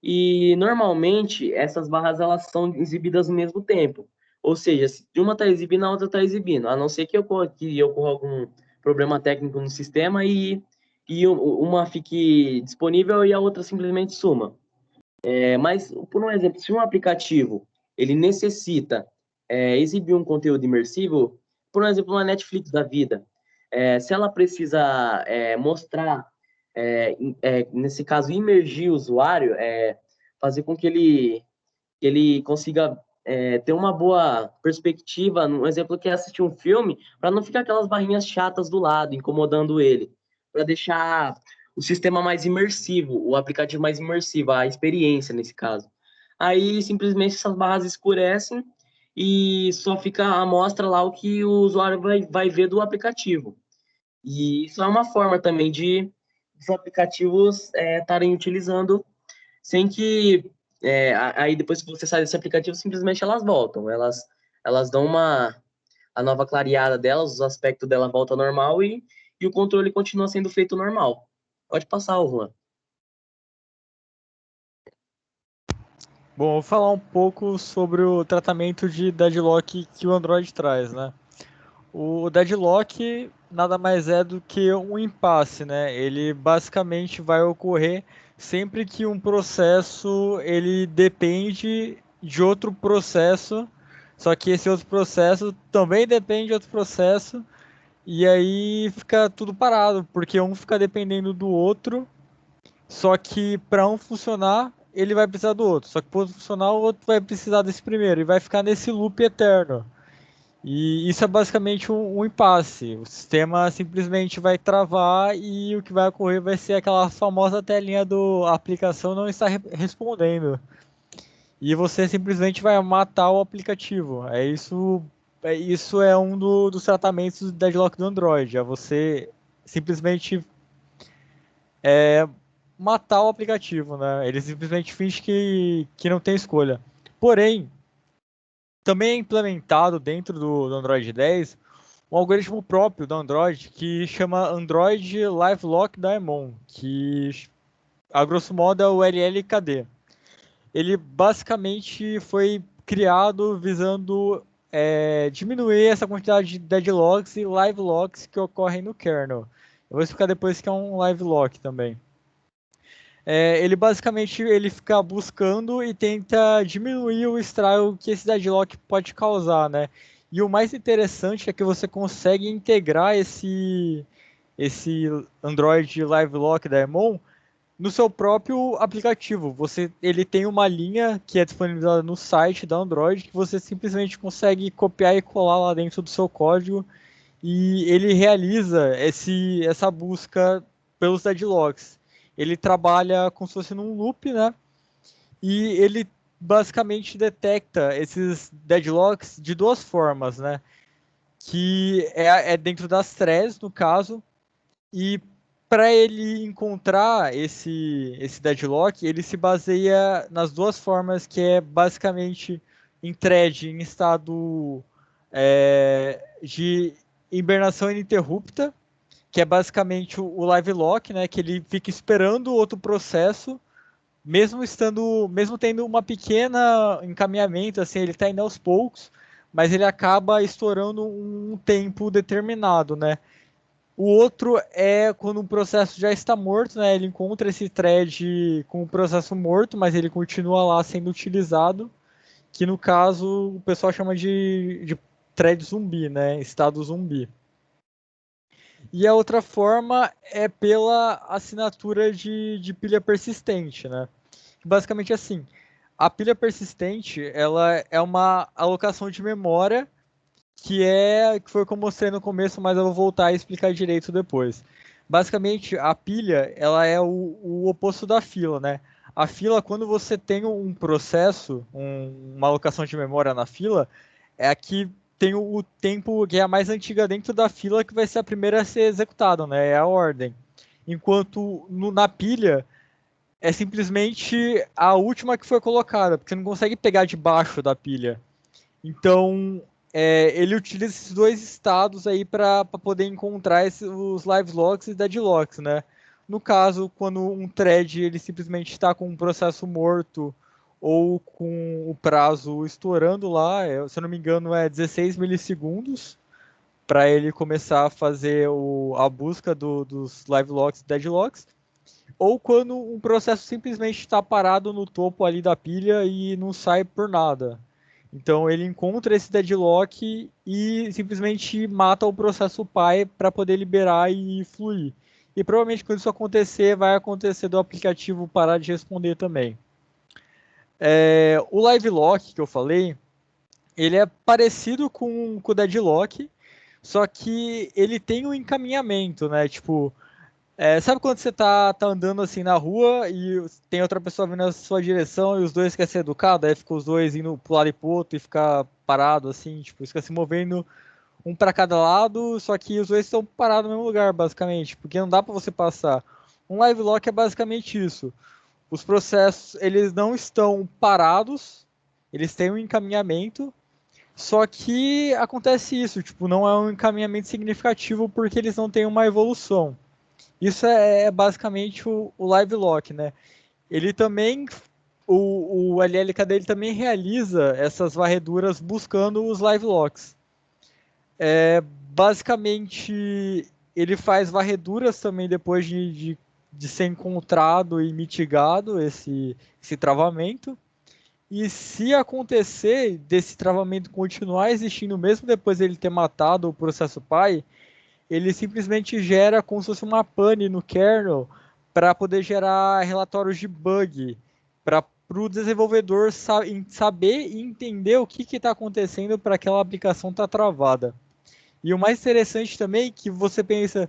E, normalmente, essas barras elas são exibidas no mesmo tempo. Ou seja, se uma está exibindo, a outra está exibindo. A não ser que ocorra algum problema técnico no sistema e uma fique disponível e a outra simplesmente suma. Mas, por um exemplo, se um aplicativo ele necessita exibir um conteúdo imersivo, por exemplo, uma Netflix da vida, se ela precisa mostrar, nesse caso, imergir o usuário, fazer com que ele consiga ter uma boa perspectiva, um exemplo que é assistir um filme, para não ficar aquelas barrinhas chatas do lado, incomodando ele, para deixar o sistema mais imersivo, o aplicativo mais imersivo, a experiência nesse caso. Aí, simplesmente, essas barras escurecem e só fica a amostra lá o que o usuário vai ver do aplicativo. E isso é uma forma também de os aplicativos estarem utilizando sem que aí depois que você sai desse aplicativo, simplesmente elas voltam. Elas dão a nova clareada delas, os aspectos dela voltam ao normal e o controle continua sendo feito normal. Pode passar, Juan. Bom, vou falar um pouco sobre o tratamento de deadlock que o Android traz, né? O deadlock nada mais é do que um impasse, né? Ele basicamente vai ocorrer sempre que um processo ele depende de outro processo, só que esse outro processo também depende de outro processo, e aí fica tudo parado, porque um fica dependendo do outro, só que para um funcionar, ele vai precisar do outro, só que para outro funcionar, o outro vai precisar desse primeiro, e vai ficar nesse loop eterno. E isso é basicamente um impasse. O sistema simplesmente vai travar e o que vai ocorrer vai ser aquela famosa telinha do a aplicação não está respondendo. E você simplesmente vai matar o aplicativo. Isso é um dos tratamentos do deadlock do Android. É você simplesmente matar o aplicativo, né? Ele simplesmente finge que não tem escolha. Porém, também é implementado dentro do Android 10 um algoritmo próprio do Android que chama Android Live Lock Daemon, que a grosso modo é o LLKD. Ele basicamente foi criado visando diminuir essa quantidade de deadlocks e live locks que ocorrem no kernel. Eu vou explicar depois que é um live lock também. Ele basicamente ele fica buscando e tenta diminuir o estrago que esse deadlock pode causar, né? E o mais interessante é que você consegue integrar esse Android Live Lock da Emon no seu próprio aplicativo. Ele tem uma linha que é disponibilizada no site da Android que você simplesmente consegue copiar e colar lá dentro do seu código e ele realiza essa busca pelos deadlocks. Ele trabalha como se fosse num loop, né? E ele basicamente detecta esses deadlocks de duas formas, né? Que é dentro das threads, no caso, e para ele encontrar esse deadlock, ele se baseia nas duas formas, que é basicamente em thread em estado de hibernação ininterrupta, que é basicamente o live lock, né, que ele fica esperando outro processo, mesmo tendo uma pequena encaminhamento, assim, ele está indo aos poucos, mas ele acaba estourando um tempo determinado, né? O outro é quando um processo já está morto, né? Ele encontra esse thread com o processo morto, mas ele continua lá sendo utilizado, que no caso o pessoal chama de thread zumbi, né? Estado zumbi. E a outra forma é pela assinatura de pilha persistente, né? Basicamente assim, a pilha persistente, ela é uma alocação de memória que foi o que eu mostrei no começo, mas eu vou voltar e explicar direito depois. Basicamente, a pilha, ela é o oposto da fila, né? A fila, quando você tem um processo, uma alocação de memória na fila, é a que tem o tempo que é a mais antiga dentro da fila, que vai ser a primeira a ser executada, né? É a ordem. Enquanto na pilha, é simplesmente a última que foi colocada, porque você não consegue pegar debaixo da pilha. Então, ele utiliza esses dois estados aí para poder encontrar os live locks e deadlocks, né? No caso, quando um thread ele simplesmente está com um processo morto ou com o prazo estourando lá, se eu não me engano é 16 milissegundos para ele começar a fazer a busca dos live locks e deadlocks, ou quando um processo simplesmente está parado no topo ali da pilha e não sai por nada. Então ele encontra esse deadlock e simplesmente mata o processo pai para poder liberar e fluir. E provavelmente quando isso acontecer, vai acontecer do aplicativo parar de responder também. O live lock que eu falei, ele é parecido com o deadlock, só que ele tem um encaminhamento, né? Tipo, sabe quando você tá andando assim na rua e tem outra pessoa vindo na sua direção e os dois querem ser educados, aí fica os dois indo pro lado e pro outro e fica parado assim, tipo, fica se movendo um para cada lado, só que os dois estão parados no mesmo lugar, basicamente, porque não dá para você passar. Um live lock é basicamente isso. Os processos, eles não estão parados, eles têm um encaminhamento, só que acontece isso, tipo, não é um encaminhamento significativo porque eles não têm uma evolução. Isso é basicamente o live lock, né? Ele também, o LLK dele também realiza essas varreduras buscando os live locks. Basicamente, ele faz varreduras também depois de ser encontrado e mitigado esse travamento. E se acontecer desse travamento continuar existindo mesmo depois dele ter matado o processo pai, ele simplesmente gera como se fosse uma pane no kernel para poder gerar relatórios de bug, para o desenvolvedor saber e entender o que está acontecendo para aquela aplicação estar travada. E o mais interessante também é que você pensa,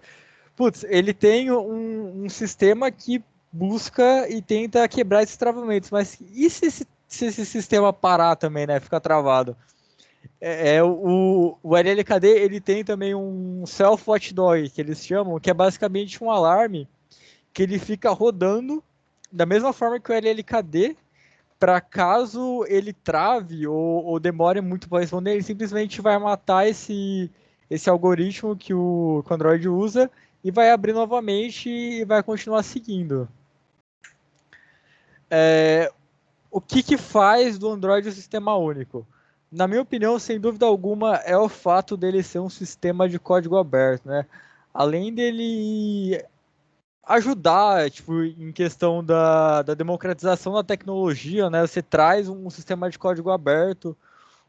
putz, ele tem um sistema que busca e tenta quebrar esses travamentos, mas e se esse sistema parar também, né, ficar travado? O LLKD ele tem também um self-watchdog, que eles chamam, que é basicamente um alarme que ele fica rodando da mesma forma que o LLKD, para caso ele trave ou demore muito para responder, ele simplesmente vai matar esse algoritmo que o Android usa e vai abrir novamente e vai continuar seguindo. O que faz do Android um sistema único? Na minha opinião, sem dúvida alguma, é o fato dele ser um sistema de código aberto, né? Além dele ajudar, tipo, em questão da democratização da tecnologia, né? Você traz um sistema de código aberto,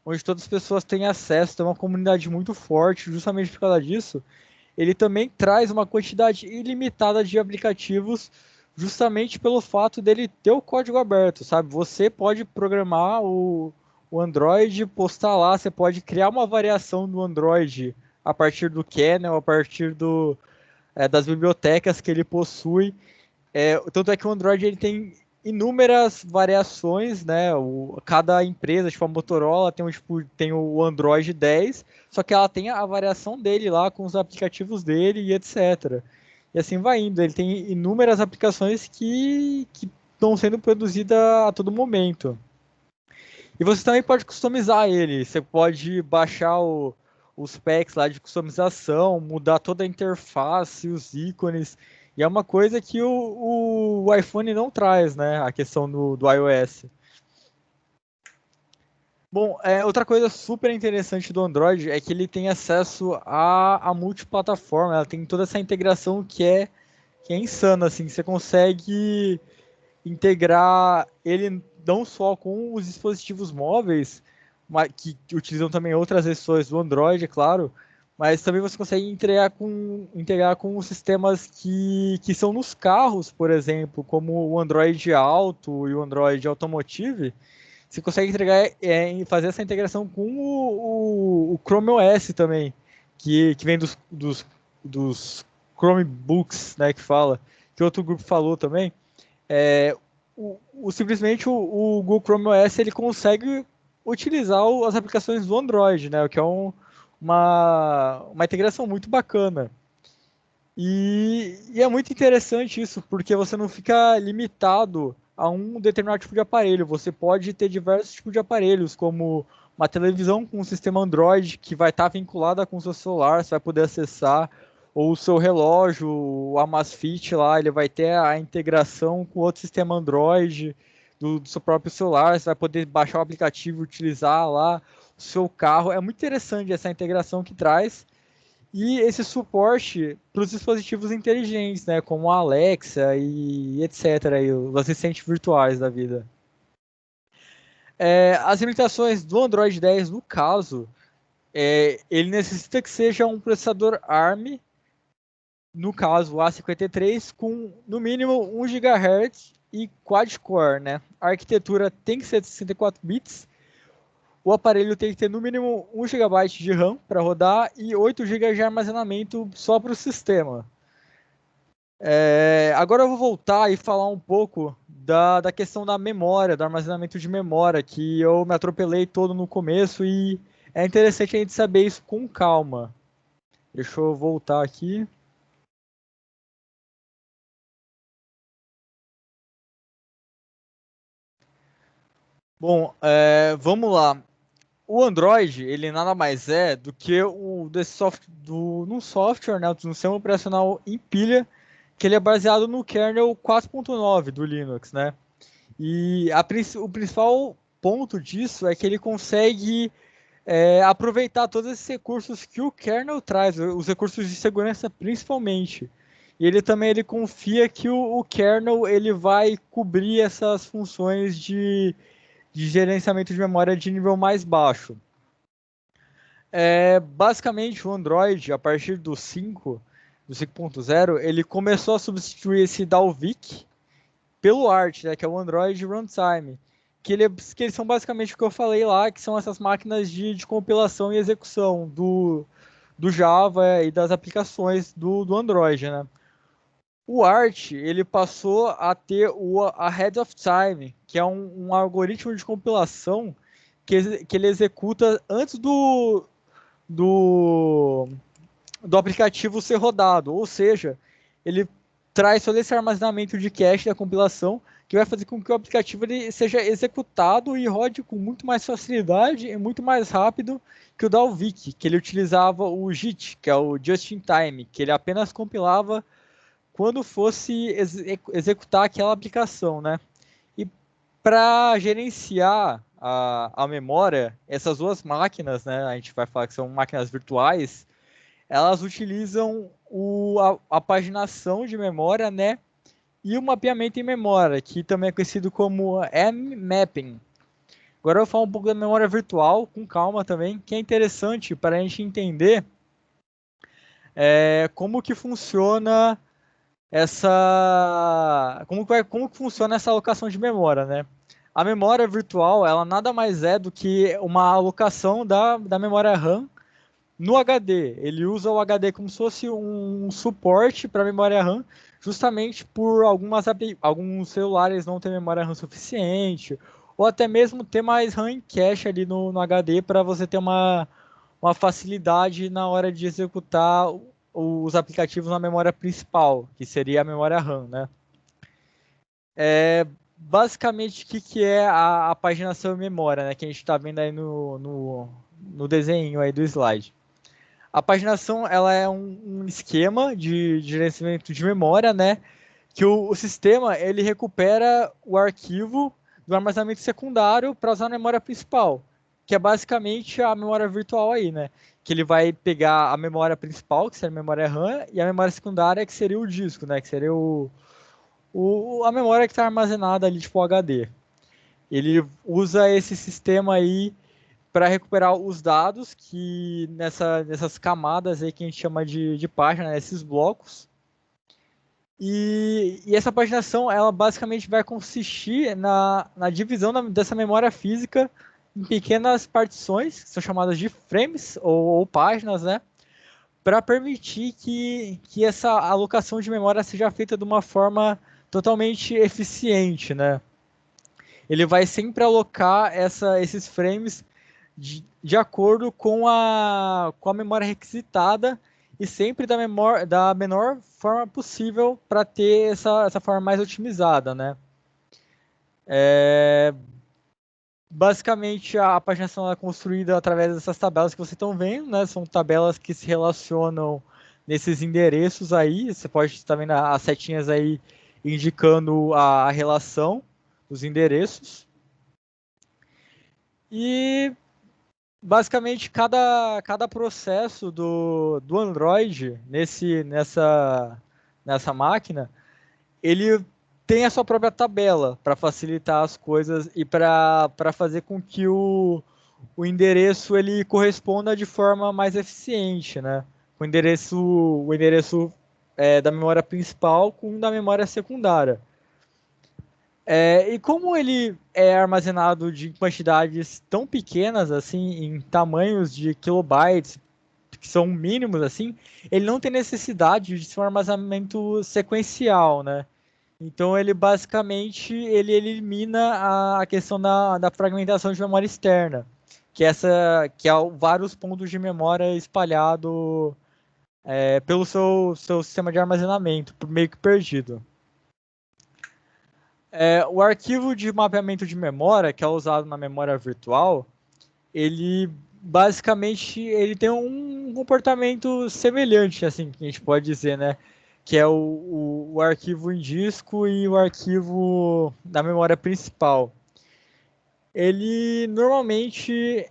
onde todas as pessoas têm acesso, tem uma comunidade muito forte, justamente por causa disso. Ele também traz uma quantidade ilimitada de aplicativos justamente pelo fato dele ter o código aberto, sabe? Você pode programar o Android, postar lá, você pode criar uma variação do Android a partir do kernel, a partir das bibliotecas que ele possui. Tanto é que o Android ele tem inúmeras variações, né? Cada empresa, tipo a Motorola, tem o Android 10, só que ela tem a variação dele lá com os aplicativos dele e etc. E assim vai indo. Ele tem inúmeras aplicações que estão sendo produzidas a todo momento. E você também pode customizar ele. Você pode baixar os packs lá de customização, mudar toda a interface, os ícones. E é uma coisa que o iPhone não traz, né? A questão do iOS. Bom, outra coisa super interessante do Android é que ele tem acesso a multiplataforma. Ela tem toda essa integração que é insana, assim. Você consegue integrar ele não só com os dispositivos móveis, mas que utilizam também outras versões do Android, é claro, mas também você consegue integrar com os sistemas que são nos carros, por exemplo, como o Android Auto e o Android Automotive. Você consegue fazer essa integração com o Chrome OS também, que vem dos Chromebooks, né, que fala, que outro grupo falou também. Simplesmente o Google Chrome OS ele consegue utilizar as aplicações do Android, né? O que é uma integração muito bacana. E é muito interessante isso, porque você não fica limitado a um determinado tipo de aparelho. Você pode ter diversos tipos de aparelhos, como uma televisão com um sistema Android que vai estar vinculada com o seu celular, você vai poder acessar, ou o seu relógio, o Amazfit lá, ele vai ter a integração com outro sistema Android do seu próprio celular, você vai poder baixar o aplicativo e utilizar lá o seu carro. É muito interessante essa integração que traz. E esse suporte para os dispositivos inteligentes, né, como a Alexa e etc., aí, os assistentes virtuais da vida. As limitações do Android 10, no caso, ele necessita que seja um processador ARM, no caso o A53, com no mínimo 1 GHz e quad-core, né? A arquitetura tem que ser de 64 bits. O aparelho tem que ter no mínimo 1 GB de RAM para rodar e 8 GB de armazenamento só para o sistema. Agora eu vou voltar e falar um pouco da questão da memória, do armazenamento de memória, que eu me atropelei todo no começo e é interessante a gente saber isso com calma. Deixa eu voltar aqui. Bom, vamos lá. O Android, ele nada mais é do que num software, né, um sistema operacional em pilha, que ele é baseado no kernel 4.9 do Linux, né? E o principal ponto disso é que ele consegue aproveitar todos esses recursos que o kernel traz, os recursos de segurança principalmente. E ele confia que o kernel ele vai cobrir essas funções de gerenciamento de memória de nível mais baixo. Basicamente, o Android, a partir do 5.0, ele começou a substituir esse Dalvik pelo ART, né, que é o Android Runtime, que eles são basicamente o que eu falei lá, que são essas máquinas de compilação e execução do Java e das aplicações do Android, né? O ART, ele passou a ter a Ahead of Time, que é um algoritmo de compilação que ele executa antes do, do aplicativo ser rodado, ou seja, ele traz todo esse armazenamento de cache da compilação que vai fazer com que o aplicativo ele seja executado e rode com muito mais facilidade e muito mais rápido que o Dalvik, que ele utilizava o JIT, que é o Just in Time, que ele apenas compilava quando fosse executar aquela aplicação, né? E para gerenciar a memória, essas duas máquinas, né? A gente vai falar que são máquinas virtuais, elas utilizam a paginação de memória, né? E o mapeamento em memória, que também é conhecido como M-Mapping. Agora eu vou falar um pouco da memória virtual, com calma também, que é interessante para a gente entender como que funciona como que funciona essa alocação de memória, né? A memória virtual, ela nada mais é do que uma alocação da memória RAM no HD. Ele usa o HD como se fosse um suporte para a memória RAM, justamente por alguns celulares não ter memória RAM suficiente, ou até mesmo ter mais RAM em cache ali no HD para você ter uma facilidade na hora de executar os aplicativos na memória principal, que seria a memória RAM, né? Basicamente, o que é a paginação em memória, né? Que a gente está vendo aí no desenho aí do slide. A paginação, ela é um esquema de gerenciamento de memória, né? Que o sistema, ele recupera o arquivo do armazenamento secundário para usar na memória principal, que é basicamente a memória virtual aí, né? Que ele vai pegar a memória principal, que seria a memória RAM, e a memória secundária, que seria o disco, né? Que seria a memória que está armazenada ali, tipo o HD. Ele usa esse sistema aí para recuperar os dados que nessas camadas aí que a gente chama de página, né, esses blocos. E essa paginação, ela basicamente vai consistir na divisão dessa memória física em pequenas partições, que são chamadas de frames ou páginas, né? Para permitir que essa alocação de memória seja feita de uma forma totalmente eficiente, né? Ele vai sempre alocar esses frames de acordo com a memória requisitada e sempre da menor forma possível para ter essa forma mais otimizada, né? Basicamente, a paginação é construída através dessas tabelas que vocês estão vendo, né? São tabelas que se relacionam nesses endereços aí. Você pode estar vendo as setinhas aí indicando a relação dos endereços. E basicamente cada processo do Android nessa máquina, ele tem a sua própria tabela para facilitar as coisas e para fazer com que o endereço ele corresponda de forma mais eficiente, né? O endereço da memória principal com o da memória secundária. E como ele é armazenado de quantidades tão pequenas, assim, em tamanhos de kilobytes, que são mínimos, assim, ele não tem necessidade de ser um armazenamento sequencial, né? Então, ele basicamente ele elimina a questão da fragmentação de memória externa, que é vários pontos de memória espalhado pelo seu sistema de armazenamento, meio que perdido. O arquivo de mapeamento de memória, que é usado na memória virtual, ele basicamente ele tem um comportamento semelhante, assim, que a gente pode dizer, né? Que é o arquivo em disco e o arquivo da memória principal. Ele normalmente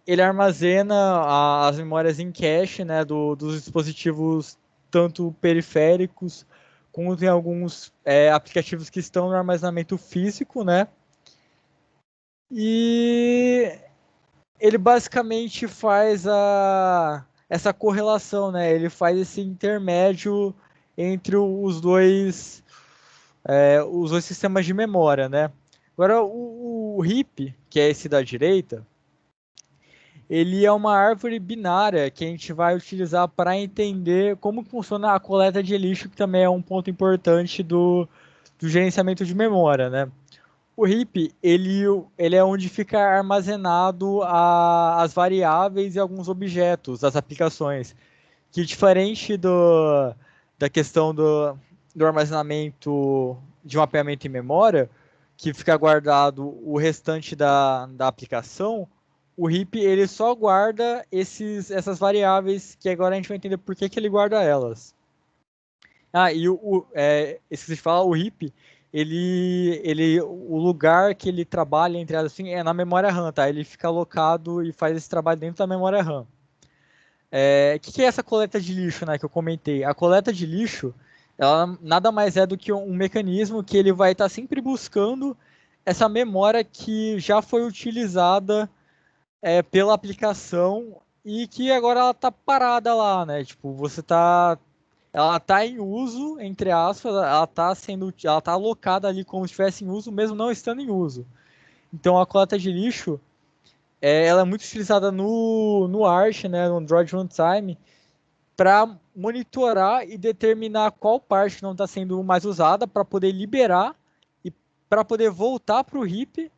ele armazena as memórias em cache, né, dos dispositivos tanto periféricos como tem alguns aplicativos que estão no armazenamento físico, né? E ele basicamente faz essa correlação, né? Ele faz esse intermédio entre os dois sistemas de memória, né? Agora, o heap, que é esse da direita, ele é uma árvore binária que a gente vai utilizar para entender como funciona a coleta de lixo, que também é um ponto importante do gerenciamento de memória, né? O heap, ele é onde fica armazenado as variáveis e alguns objetos das aplicações, que diferente da questão do armazenamento de mapeamento em memória, que fica guardado o restante da aplicação, o heap ele só guarda essas variáveis, que agora a gente vai entender por que ele guarda elas. E esqueci de falar, o heap, o lugar que ele trabalha, entre assim, é na memória RAM, tá? Ele fica alocado e faz esse trabalho dentro da memória RAM. O que é essa coleta de lixo, né, que eu comentei? A coleta de lixo, ela nada mais é do que um mecanismo que ele vai estar sempre buscando essa memória que já foi utilizada pela aplicação e que agora ela está parada lá, né? Tipo, você está ela está em uso, entre aspas, ela tá alocada ali como se estivesse em uso, mesmo não estando em uso. Então a coleta de lixo, ela é muito utilizada no Arch, né, no Android Runtime, para monitorar e determinar qual parte não está sendo mais usada para poder liberar e para poder voltar para o heap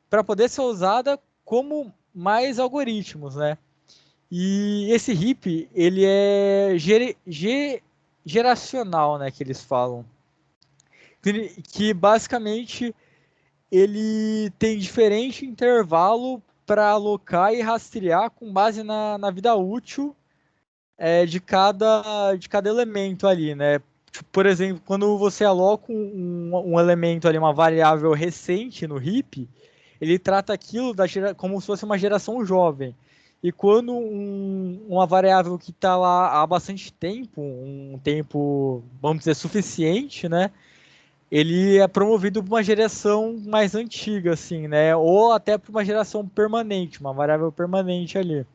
para poder ser usada como mais algoritmos, né? E esse heap, ele é geracional, né, que eles falam. Que basicamente ele tem diferente intervalo para alocar e rastrear com base na vida útil de cada elemento ali, né? Tipo, por exemplo, quando você aloca um elemento ali, uma variável recente no heap, ele trata aquilo como se fosse uma geração jovem. E quando uma variável que está lá há bastante tempo, um tempo, vamos dizer, suficiente, né? Ele é promovido para uma geração mais antiga, assim, né? Ou até para uma geração permanente, uma variável permanente ali.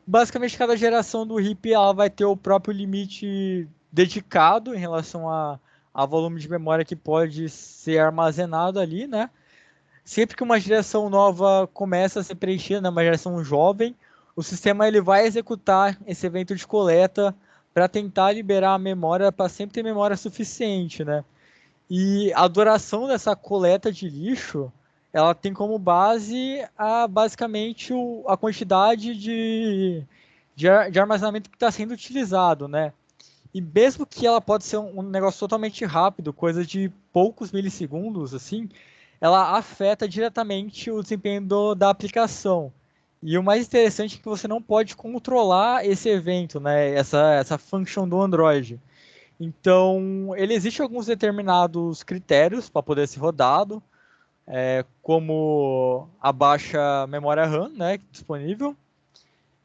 Basicamente, cada geração do heap ela vai ter o próprio limite dedicado em relação a volume de memória que pode ser armazenado ali, né? Sempre que uma geração nova começa a ser preenchida, né, uma geração jovem, o sistema ele vai executar esse evento de coleta para tentar liberar a memória, para sempre ter memória suficiente, né? E a duração dessa coleta de lixo, ela tem como base basicamente a quantidade de armazenamento que está sendo utilizado, né? E mesmo que ela pode ser um negócio totalmente rápido, coisa de poucos milissegundos, assim, ela afeta diretamente o desempenho da aplicação. E o mais interessante é que você não pode controlar esse evento, né? Essa function do Android. Então, ele existe alguns determinados critérios para poder ser rodado, como a baixa memória RAM, né, disponível.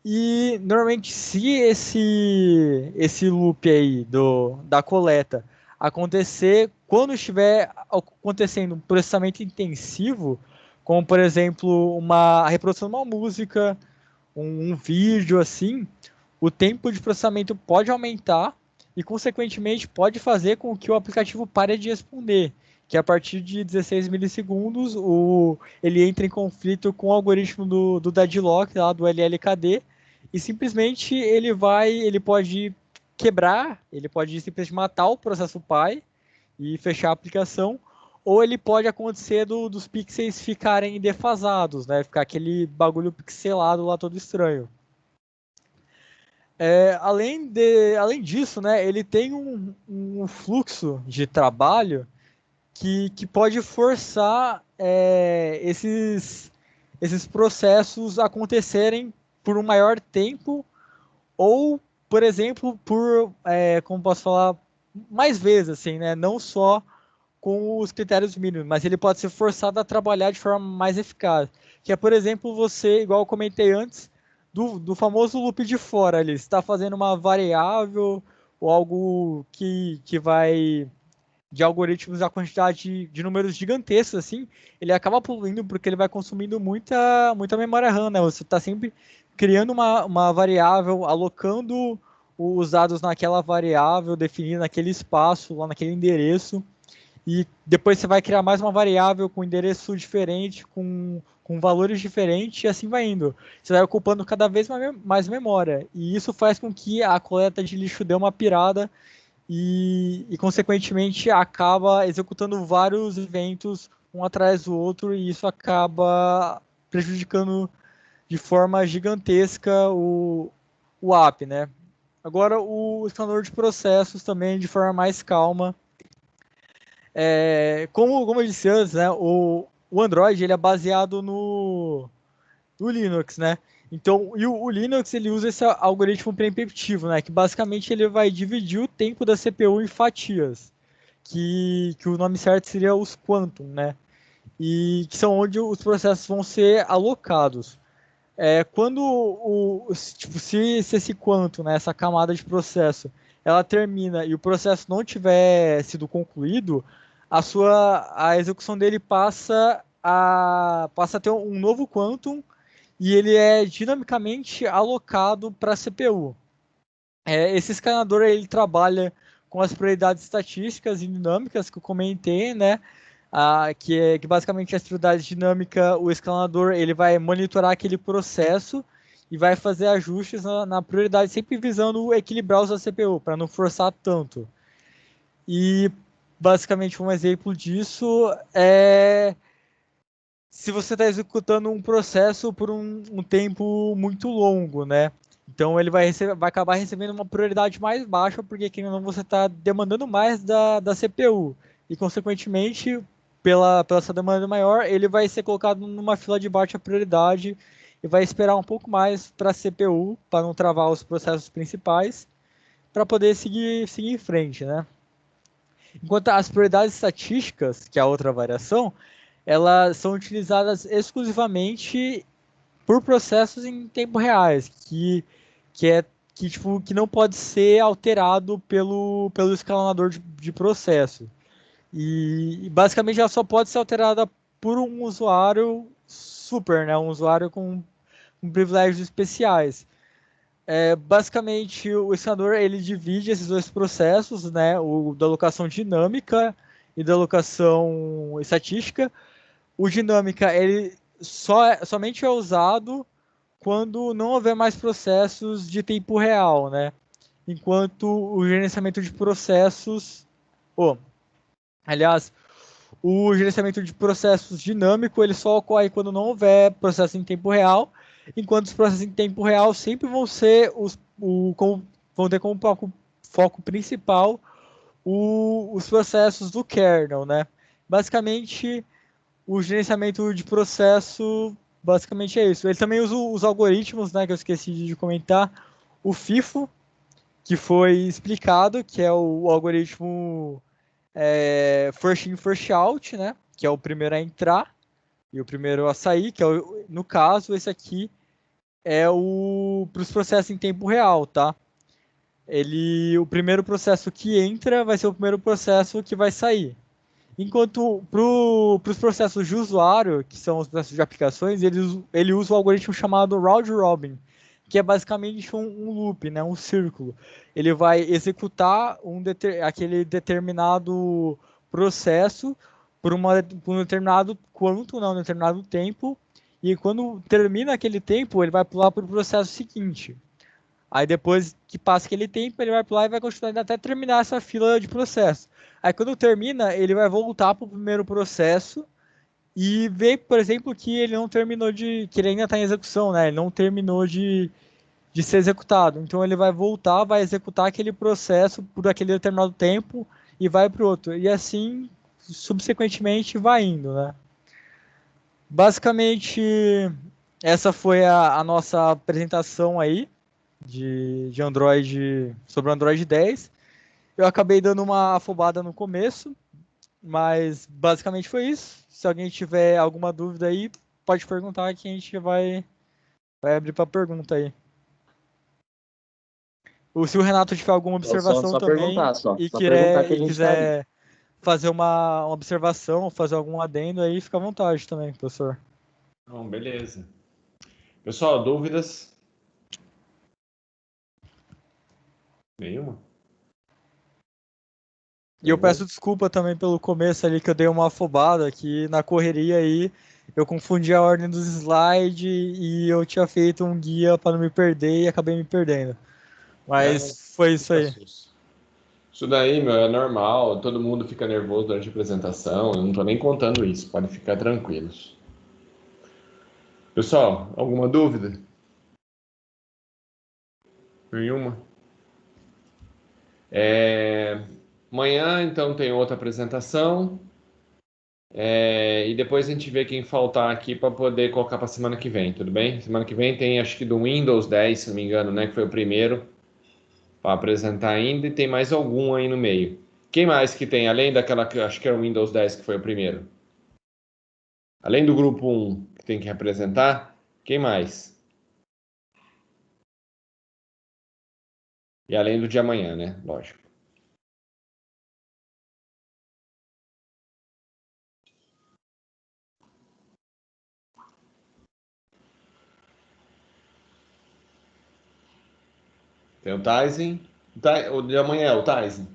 E normalmente, se esse loop aí da coleta acontecer quando estiver acontecendo um processamento intensivo, como por exemplo a reprodução de uma música, um vídeo assim, o tempo de processamento pode aumentar e, consequentemente, pode fazer com que o aplicativo pare de responder, que a partir de 16 milissegundos ele entra em conflito com o algoritmo do deadlock, lá, do LLKD, e simplesmente ele pode quebrar, ele pode simplesmente matar o processo pai e fechar a aplicação, ou ele pode acontecer dos pixels ficarem defasados, né? Ficar aquele bagulho pixelado lá todo estranho. Além disso, né, ele tem um fluxo de trabalho que pode forçar esses processos acontecerem por um maior tempo ou, por exemplo, como posso falar, mais vezes, assim, né, não só com os critérios mínimos, mas ele pode ser forçado a trabalhar de forma mais eficaz. Que é, por exemplo, você, igual eu comentei antes, do famoso loop de fora ali. Você está fazendo uma variável ou algo que vai de algoritmos a quantidade de números gigantescos, assim, ele acaba poluindo porque ele vai consumindo muita memória RAM, né? Você está sempre criando uma variável, alocando os dados naquela variável, definindo aquele espaço, lá naquele endereço, e depois você vai criar mais uma variável com endereço diferente, com valores diferentes, e assim vai indo. Você vai ocupando cada vez mais memória. E isso faz com que a coleta de lixo dê uma pirada consequentemente, acaba executando vários eventos um atrás do outro, e isso acaba prejudicando de forma gigantesca o app, né? Agora, o escaneador de processos também, de forma mais calma, como eu disse antes, né, o Android ele é baseado no Linux, né? Então, o Linux ele usa esse algoritmo preemptivo, né? Que basicamente ele vai dividir o tempo da CPU em fatias, que o nome certo seria os quantum, né? E que são onde os processos vão ser alocados. Quando tipo, se esse quantum, né, essa camada de processo, ela termina e o processo não tiver sido concluído, a execução dele passa a ter um novo quantum e ele é dinamicamente alocado para a CPU. Esse escalador ele trabalha com as prioridades estatísticas e dinâmicas que eu comentei, né? Que basicamente as prioridades dinâmica, o escalador ele vai monitorar aquele processo e vai fazer ajustes na prioridade, sempre visando equilibrar os da CPU, para não forçar tanto. E basicamente um exemplo disso é se você está executando um processo por um tempo muito longo, né? Então ele vai acabar recebendo uma prioridade mais baixa, porque querendo ou não você está demandando mais da CPU. E consequentemente, pela essa demanda maior, ele vai ser colocado numa fila de baixa prioridade e vai esperar um pouco mais para a CPU, para não travar os processos principais, para poder seguir em frente, né? Enquanto as prioridades estatísticas, que é a outra variação, elas são utilizadas exclusivamente por processos em tempo reais, que é que não pode ser alterado pelo escalonador de processo. E basicamente ela só pode ser alterada por um usuário super, né? Um usuário com privilégios especiais. Basicamente, o escalador ele divide esses dois processos, né? O da alocação dinâmica e da alocação estatística. O dinâmica ele somente é usado quando não houver mais processos de tempo real, né? Enquanto o gerenciamento de processos, oh, aliás, o gerenciamento de processos dinâmico ele só ocorre quando não houver processo em tempo real, enquanto os processos em tempo real sempre vão ser vão ter como foco principal os processos do kernel, né? Basicamente, o gerenciamento de processo, basicamente é isso. Ele também usa os algoritmos, né, que eu esqueci de comentar, o FIFO, que foi explicado, que é o algoritmo first in, first out, né? Que é o primeiro a entrar e o primeiro a sair, que é no caso, esse aqui é o para os processos em tempo real, tá? O primeiro processo que entra vai ser o primeiro processo que vai sair. Enquanto para os processos de usuário, que são os processos de aplicações, ele usa o algoritmo chamado round robin, que é basicamente um loop, né, um círculo. Ele vai executar aquele determinado processo por um determinado quanto, não, um determinado tempo, e quando termina aquele tempo, ele vai pular para o processo seguinte. Aí depois que passa aquele tempo, ele vai pular e vai continuar até terminar essa fila de processo. Aí quando termina, ele vai voltar para o primeiro processo e ver, por exemplo, que ele não terminou que ele ainda está em execução, né? Ele não terminou de ser executado. Então ele vai voltar, vai executar aquele processo por aquele determinado tempo e vai para o outro. E assim, subsequentemente, vai indo, né? Basicamente, essa foi a nossa apresentação aí de Android, sobre o Android 10. Eu acabei dando uma afobada no começo, mas basicamente foi isso. Se alguém tiver alguma dúvida aí, pode perguntar que a gente vai abrir para pergunta aí. Ou se o Renato tiver alguma observação Só também perguntar, só. e Só perguntar que a gente tá aí. quiser fazer uma observação, fazer algum adendo aí, fica à vontade também, professor. Não, beleza. Pessoal, dúvidas? Nenhuma? E eu Então, peço desculpa também pelo começo ali que eu dei uma afobada aqui na correria aí. Eu confundi a ordem dos slides e eu tinha feito um guia para não me perder e acabei me perdendo. não Mas foi isso fica aí. susto. Isso daí, meu, é normal. Todo mundo fica nervoso durante a apresentação. Eu não tô nem contando isso. Pode ficar tranquilos. Pessoal, alguma dúvida? Nenhuma? Amanhã, então, tem outra apresentação. E depois a gente vê quem faltar aqui para poder colocar para semana que vem, tudo bem? Semana que vem tem, acho que do Windows 10, se não me engano, né? Que foi o primeiro para apresentar ainda. E tem mais algum aí no meio. Quem mais que tem? Além daquela que eu acho que era o Windows 10 que foi o primeiro. Além do grupo 1 que tem que representar, quem mais? E além do de amanhã, né? Lógico. Tem o Tyson. O de amanhã é o Tyson?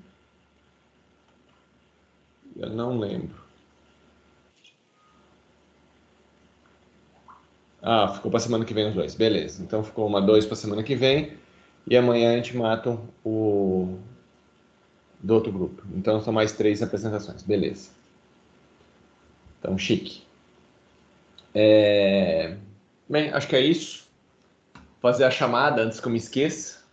Eu não lembro. Ah, ficou para semana que vem os dois. Beleza. Então ficou uma 2 para semana que vem. E amanhã a gente mata o do outro grupo. Então são mais 3 apresentações. Beleza. Então, chique. Bem, acho que é isso. Fazer a chamada antes que eu me esqueça.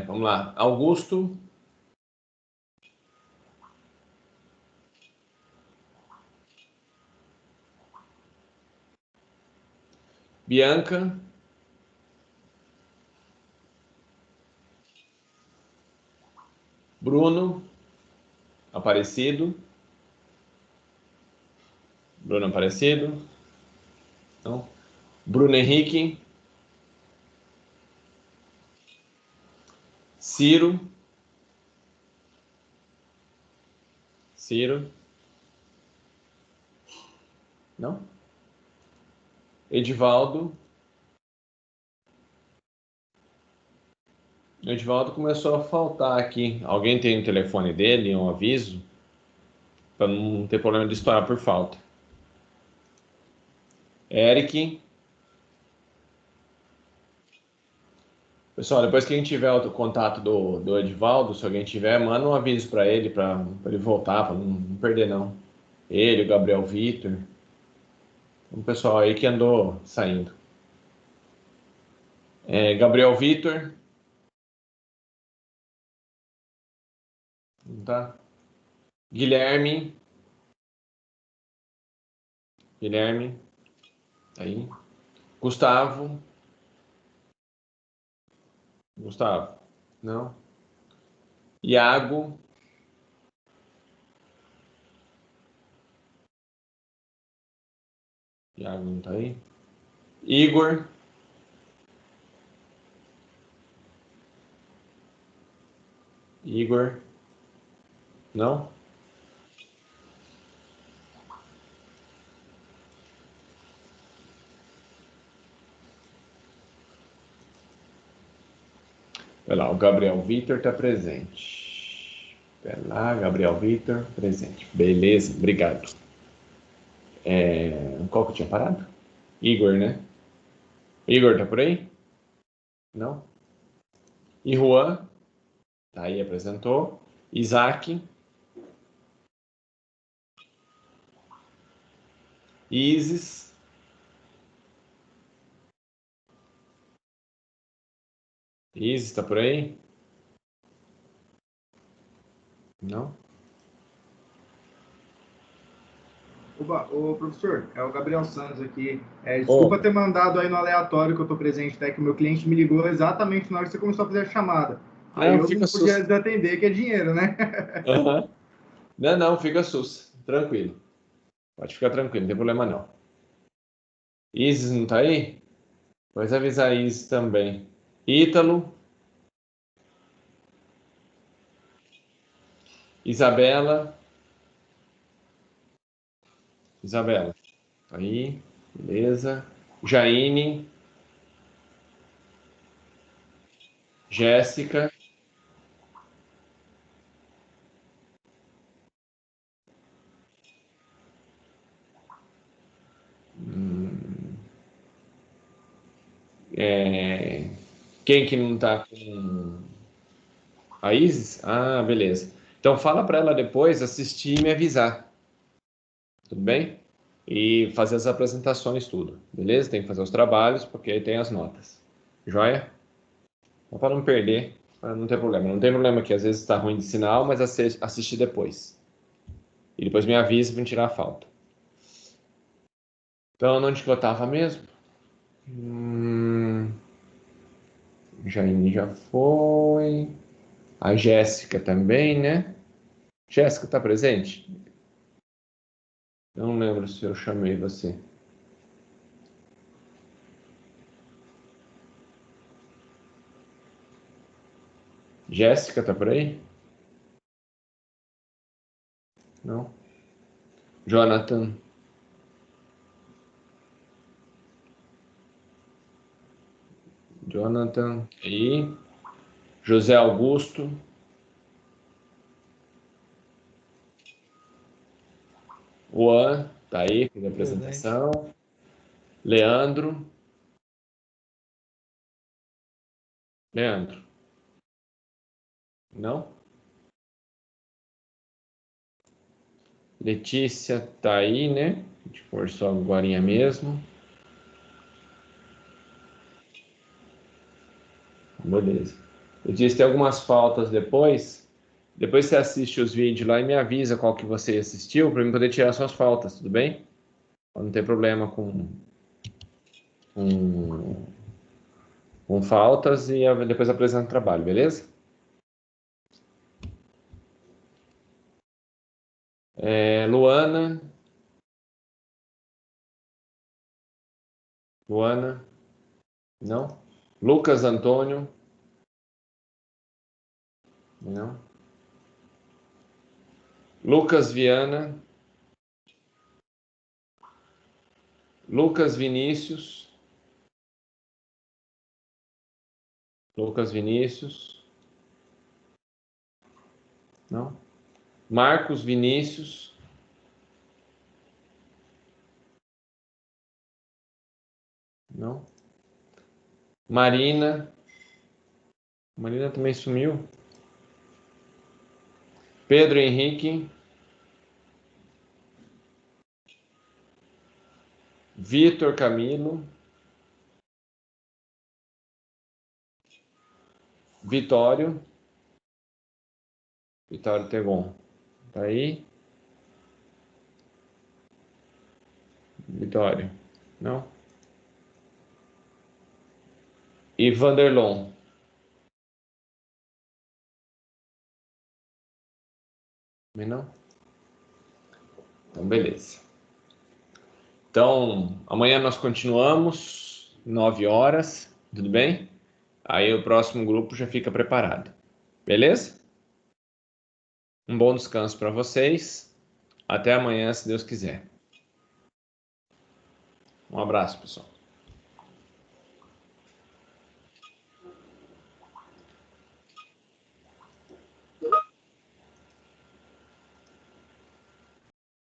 Vamos lá. Augusto. Bianca. Bruno. Aparecido. Bruno Aparecido. Não. Bruno Henrique. Ciro. Ciro. Não. Edivaldo. O Edivaldo começou a faltar aqui. Alguém tem o telefone dele, um aviso? Para não ter problema de estourar por falta. Eric. Pessoal, depois que a gente tiver o contato do Edivaldo, se alguém tiver, manda um aviso para ele voltar, para não perder não. Ele, o Gabriel Vitor. Um pessoal aí que andou saindo. Gabriel Vitor. Tá? Guilherme. Guilherme. Aí. Gustavo. Gustavo. Não. Iago. Iago não tá aí. Igor. Igor. Não? Vai lá, o Gabriel Vitor está presente. Pera lá, Gabriel Vitor, presente. Beleza, obrigado. Qual que eu tinha parado? Igor, né? Igor tá por aí? Não? E Juan? Tá aí, apresentou. Isaac. Isis. Isis tá por aí? Não? Oba, ô professor, é o Gabriel Santos aqui. Desculpa ter mandado aí no aleatório que eu tô presente, até que o meu cliente me ligou exatamente na hora que você começou a fazer a chamada. Aí Não, eu fica não podia sus. desatender, que é dinheiro, né? Uhum. Não, fica sus. Tranquilo. Pode ficar tranquilo, não tem problema não. Isis não tá aí? Pois avisar Isis também. Ítalo. Isabela. Isabela. Tá aí. Beleza. Jaine. Jéssica. É, Quem que não tá com a Isis? Ah, beleza. Então fala para ela depois assistir e me avisar. Tudo bem? E fazer as apresentações, tudo. Beleza? Tem que fazer os trabalhos, porque aí tem as notas. Joia? Para não perder, para não ter problema. Não tem problema que às vezes está ruim de sinal, mas assistir depois. E depois me avisa para tirar a falta. Então, onde que eu estava mesmo? Jaine já foi. A Jéssica também, né? Jéssica está presente? Eu não lembro se eu chamei você. Jéssica tá por aí? Não. Jonathan. Jonathan aí. José Augusto. Juan, tá aí, fez a apresentação. Leandro. Leandro. Não? Letícia tá aí, né? A gente conversou agorinha mesmo. Beleza. Letícia, tem algumas faltas depois. Depois você assiste os vídeos lá e me avisa qual que você assistiu para mim poder tirar suas faltas, tudo bem? Não tem problema com faltas e depois apresenta o trabalho, beleza? Luana. Luana. Não? Lucas Antônio. Não. Lucas Viana. Lucas Vinícius. Lucas Vinícius. Não. Marcos Vinícius. Não. Marina. Marina também sumiu. Pedro Henrique. Vitor Camilo. Vitório. Vitório Tegon. Tá aí? Vitório. Não? E Vanderlon. Também não? Então, beleza. Então, amanhã nós continuamos, 9 horas, tudo bem? Aí o próximo grupo já fica preparado. Beleza? Um bom descanso para vocês. Até amanhã, se Deus quiser. Um abraço, pessoal.